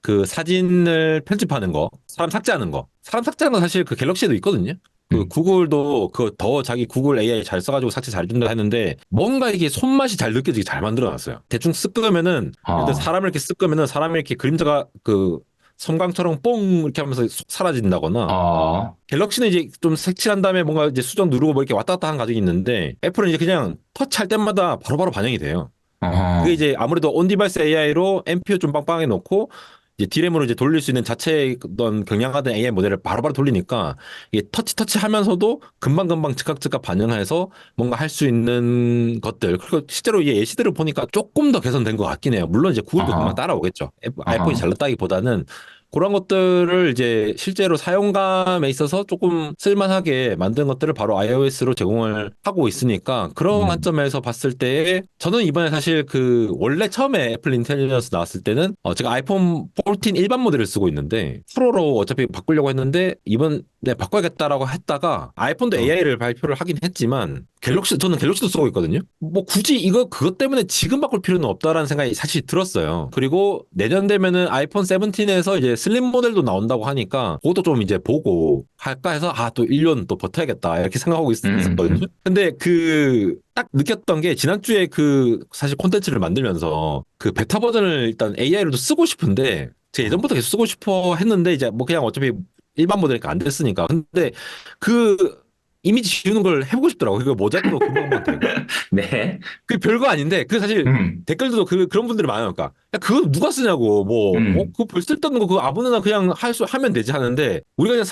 그 사진을 편집하는 거, 사람 삭제하는 거. 사람 삭제하는 건 사실 그 갤럭시에도 있거든요. 그 구글도 그 더 자기 구글 AI 잘 써가지고 삭제 잘 된다 했는데 뭔가 이게 손맛이 잘 느껴지게 잘 만들어놨어요. 대충 쓱 끄면은 일단 어, 사람을 이렇게 쓱 끄면은 사람이 이렇게 그림자가 그 섬광처럼 뽕 이렇게 하면서 쏙 사라진다거나 어, 갤럭시는 이제 좀 색칠한 다음에 뭔가 이제 수정 누르고 뭐 이렇게 왔다 갔다 하는 과정이 있는데 애플은 이제 그냥 터치할 때마다 바로바로 반영이 돼요. 그게 어, 이제 아무래도 온디바이스 AI로 NPU 좀 빵빵하게 놓고 이제 D램으로 이제 돌릴 수 있는 자체의 어떤 경량화된 AI 모델을 바로바로 돌리니까 이게 터치 하면서도 금방금방 즉각 반영해서 뭔가 할 수 있는 것들. 그리고 실제로 이 예시들을 보니까 조금 더 개선된 것 같긴 해요. 물론 이제 구글도 금방 어, 따라오겠죠. 아이폰이 어. 잘났다기보다는 그런 것들을 이제 실제로 사용감에 있어서 조금 쓸만하게 만든 것들을 바로 iOS로 제공을 하고 있으니까 그런 관점에서 봤을 때 저는 이번에 사실 그 원래 처음에 애플 인텔리전스 나왔을 때는 제가 아이폰 14 일반 모델을 쓰고 있는데 프로로 어차피 바꾸려고 했는데 이번에 바꿔야겠다라고 했다가 아이폰도 AI를 발표를 하긴 했지만 저는 갤럭시도 쓰고 있거든요. 뭐 굳이 그것 때문에 지금 바꿀 필요는 없다라는 생각이 사실 들었어요. 그리고 내년 되면은 아이폰 17에서 이제 슬림 모델도 나온다고 하니까 그것도 좀 이제 보고 할까 해서 또 1년 또 버텨야겠다 이렇게 생각하고 있었거든요. 근데 딱 느꼈던 게 지난주에 그 사실 콘텐츠를 만들면서 그 베타 버전을 일단 AI로도 쓰고 싶은데 제가 예전부터 계속 쓰고 싶어 했는데 이제 뭐 그냥 어차피 일반 모델이니까 안 됐으니까. 근데 그 이미지 지우는 걸 해보고 싶더라고. 그거 모자이크도 금방금방 되고. 네. 그게 별거 아닌데, 그 사실 음, 댓글들도 그런 분들이 많아요. 그러니까, 야, 그거 누가 쓰냐고, 그거 별 쓸데없는 거, 그거 아무나 그냥 하면 되지 하는데, 우리가 그냥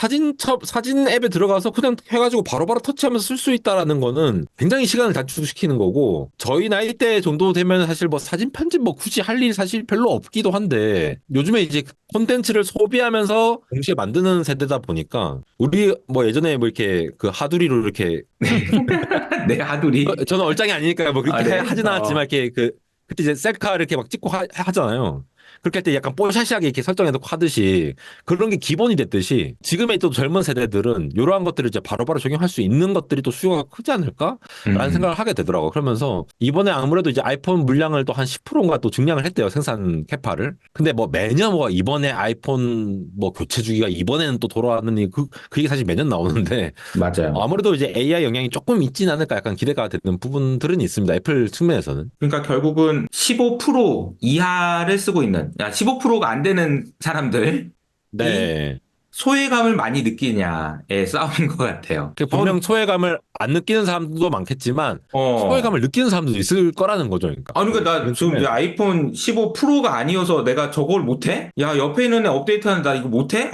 사진 앱에 들어가서 그냥 해가지고 바로바로 터치하면서 쓸 수 있다라는 거는 굉장히 시간을 단축시키는 거고, 저희 나이 대 정도 되면 사실 뭐 사진 편집 뭐 굳이 할 일이 사실 별로 없기도 한데, 요즘에 이제 콘텐츠를 소비하면서 동시에 만드는 세대다 보니까, 우리 뭐 예전에 뭐 이렇게 그 하두리로 이렇게 네, 하두리. 저는 얼짱이 아니니까 뭐 아, 그렇게 네. 하진 않았지만 이렇게 그때 이제 셀카 이렇게 막 찍고 하잖아요. 그렇게 할 때 약간 뽀샤시하게 이렇게 설정해놓고 하듯이 그런 게 기본이 됐듯이 지금의 또 젊은 세대들은 이러한 것들을 이제 바로바로 적용할 수 있는 것들이 또 수요가 크지 않을까라는 음. 생각을 하게 되더라고요. 그러면서 이번에 아무래도 이제 아이폰 물량을 또 한 10%인가 또 증량을 했대요. 생산 캐파를. 근데 뭐 매년 뭐 이번에 아이폰 뭐 교체 주기가 이번에는 또 돌아왔느니 그게 사실 매년 나오는데 맞아요. 아무래도 이제 AI 영향이 조금 있진 않을까 약간 기대가 되는 부분들은 있습니다. 애플 측면에서는. 그러니까 결국은 15% 이하를 쓰고 있는, 15%가 안 되는 사람들이 네. 소외감을 많이 느끼냐의 싸움인 것 같아요. 분명 소외감을 안 느끼는 사람들도 많겠지만 어. 소외감을 느끼는 사람들도 있을 거라는 거죠. 그러니까. 아, 그러니까 나 그런 지금 이제 측면에서. 아이폰 15 프로가 아니어서 내가 저걸 못해? 야, 옆에 있는 애 업데이트하는 나 이거 못해?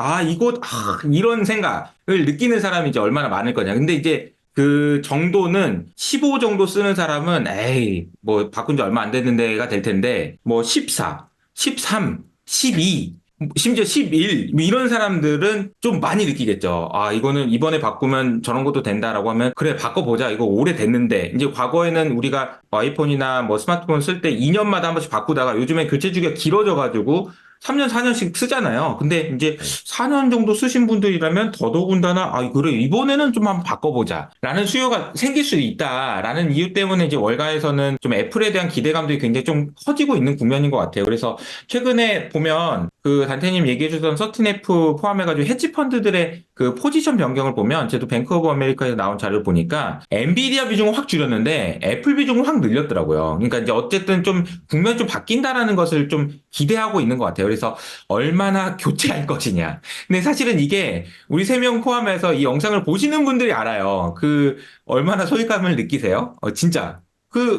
이런 생각을 느끼는 사람이 이제 얼마나 많을 거냐. 근데 이제 그 정도는 15 정도 쓰는 사람은 에이, 뭐 바꾼 지 얼마 안 됐는데가 될 텐데, 뭐 14, 13, 12. 심지어 11, 뭐 이런 사람들은 좀 많이 느끼겠죠. 아, 이거는 이번에 바꾸면 저런 것도 된다라고 하면, 그래, 바꿔보자. 이거 오래됐는데. 이제 과거에는 우리가 아이폰이나 뭐 스마트폰 쓸 때 2년마다 한 번씩 바꾸다가 요즘에 교체 주기가 길어져가지고 3년, 4년씩 쓰잖아요. 근데 이제 4년 정도 쓰신 분들이라면 더더군다나, 아, 그래, 이번에는 좀 한번 바꿔보자. 라는 수요가 생길 수 있다라는 이유 때문에 이제 월가에서는 좀 애플에 대한 기대감들이 굉장히 좀 커지고 있는 국면인 것 같아요. 그래서 최근에 보면 그 단테님 얘기해주던 서틴F 포함해가지고 헤지펀드들의 그 포지션 변경을 보면 저도 뱅크 오브 아메리카에서 나온 자료를 보니까 엔비디아 비중을 확 줄였는데 애플 비중을 확 늘렸더라고요. 그러니까 이제 어쨌든 좀 국면이 좀 바뀐다라는 것을 좀 기대하고 있는 것 같아요. 그래서 얼마나 교체할 것이냐. 근데 사실은 이게 우리 세 명 포함해서 이 영상을 보시는 분들이 알아요. 그 얼마나 소외감을 느끼세요? 진짜.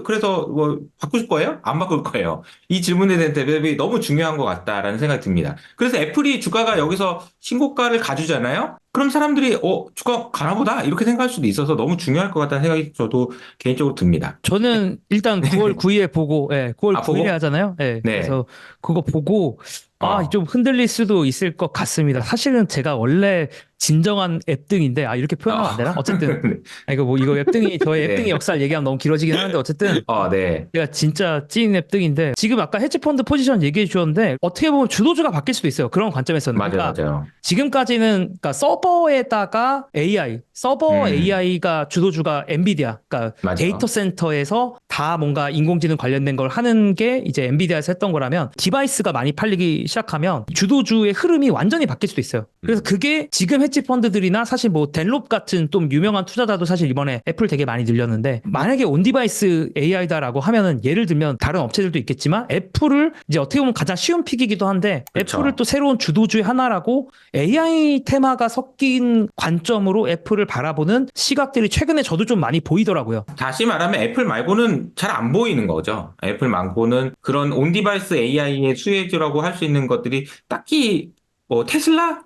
그래서 뭐 바꾸실 거예요? 안 바꿀 거예요. 이 질문에 대한 대답이 너무 중요한 것 같다라는 생각이 듭니다. 그래서 애플이 주가가 여기서 신고가를 가주잖아요? 그럼 사람들이 주가 가나 보다 이렇게 생각할 수도 있어서 너무 중요할 것 같다는 생각이 저도 개인적으로 듭니다. 저는 일단 9월 9일에 보고, 예, 9월 아, 9일에 보고? 하잖아요. 예, 네. 그래서 그거 보고, 어. 좀 흔들릴 수도 있을 것 같습니다. 사실은 제가 원래 진정한 앱등인데, 이렇게 표현하면 안 되나? 어쨌든, 이거 앱등이, 저의 앱등의 네. 역사를 얘기하면 너무 길어지긴 하는데, 어쨌든, 네. 제가 진짜 찐 앱등인데, 지금 아까 헤지펀드 포지션 얘기해 주셨는데, 어떻게 보면 주도주가 바뀔 수도 있어요. 그런 관점에서는. 맞아요, 그러니까 맞아요. 지금까지는 그러니까 서버에다가 AI, 서버 음. AI가 주도주가 엔비디아, 그러니까 맞아요. 데이터 센터에서 다 뭔가 인공지능 관련된 걸 하는 게 이제 엔비디아에서 했던 거라면 디바이스가 많이 팔리기 시작하면 주도주의 흐름이 완전히 바뀔 수도 있어요. 그래서 그게 지금 헤지 펀드들이나 사실 뭐 덴롭 같은 좀 유명한 투자자도 사실 이번에 애플 되게 많이 늘렸는데 만약에 온 디바이스 AI다라고 하면은 예를 들면 다른 업체들도 있겠지만 애플을 이제 어떻게 보면 가장 쉬운 픽이기도 한데 그쵸. 애플을 또 새로운 주도주의 하나라고 AI 테마가 섞인 관점으로 애플을 바라보는 시각들이 최근에 저도 좀 많이 보이더라고요. 다시 말하면 애플 말고는 잘 안 보이는 거죠. 애플 말고는 그런 온디바이스 AI의 수혜주라고 할 수 있는 것들이 딱히 뭐 테슬라?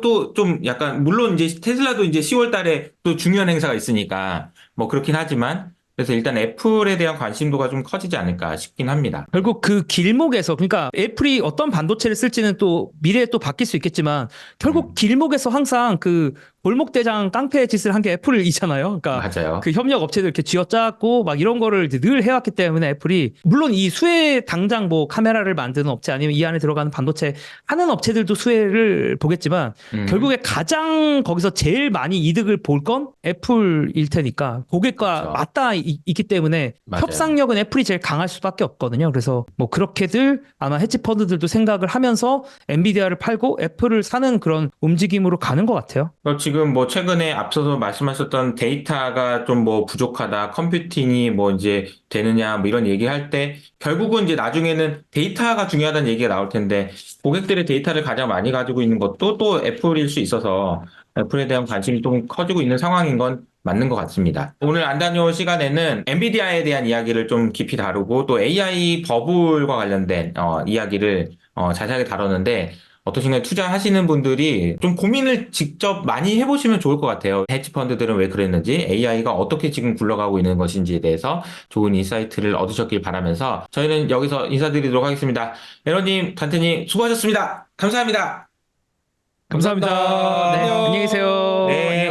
또 좀 약간 물론 이제 테슬라도 이제 10월 달에 또 중요한 행사가 있으니까 뭐 그렇긴 하지만 그래서 일단 애플에 대한 관심도가 좀 커지지 않을까 싶긴 합니다. 결국 그 길목에서 그러니까 애플이 어떤 반도체를 쓸지는 또 미래에 또 바뀔 수 있겠지만 결국 길목에서 항상 그 골목대장 깡패 짓을 한 게 애플이잖아요. 그러니까 맞아요. 그 협력 업체들 이렇게 쥐어짰고 막 이런 거를 이제 늘 해왔기 때문에 애플이 물론 이 수혜 당장 뭐 카메라를 만드는 업체 아니면 이 안에 들어가는 반도체 하는 업체들도 수혜를 보겠지만 결국에 가장 거기서 제일 많이 이득을 볼 건 애플일 테니까 고객과 그렇죠. 맞닿아 있기 때문에 맞아요. 협상력은 애플이 제일 강할 수밖에 없거든요. 그래서 뭐 그렇게들 아마 헤지 펀드들도 생각을 하면서 엔비디아를 팔고 애플을 사는 그런 움직임으로 가는 것 같아요. 지금 뭐 최근에 앞서서 말씀하셨던 데이터가 좀 뭐 부족하다, 컴퓨팅이 뭐 이제 되느냐, 뭐 이런 얘기할 때 결국은 이제 나중에는 데이터가 중요하다는 얘기가 나올 텐데 고객들의 데이터를 가장 많이 가지고 있는 것도 또 애플일 수 있어서 애플에 대한 관심이 좀 커지고 있는 상황인 건 맞는 것 같습니다. 오늘 안 다녀올 시간에는 엔비디아에 대한 이야기를 좀 깊이 다루고 또 AI 버블과 관련된 이야기를 자세하게 다뤘는데 어떠신가요? 투자하시는 분들이 좀 고민을 직접 많이 해보시면 좋을 것 같아요. 헤지펀드들은 왜 그랬는지, AI가 어떻게 지금 굴러가고 있는 것인지에 대해서 좋은 인사이트를 얻으셨길 바라면서 저희는 여기서 인사드리도록 하겠습니다. 에러님, 단테님 수고하셨습니다. 감사합니다. 감사합니다. 네, 안녕히 계세요. 네.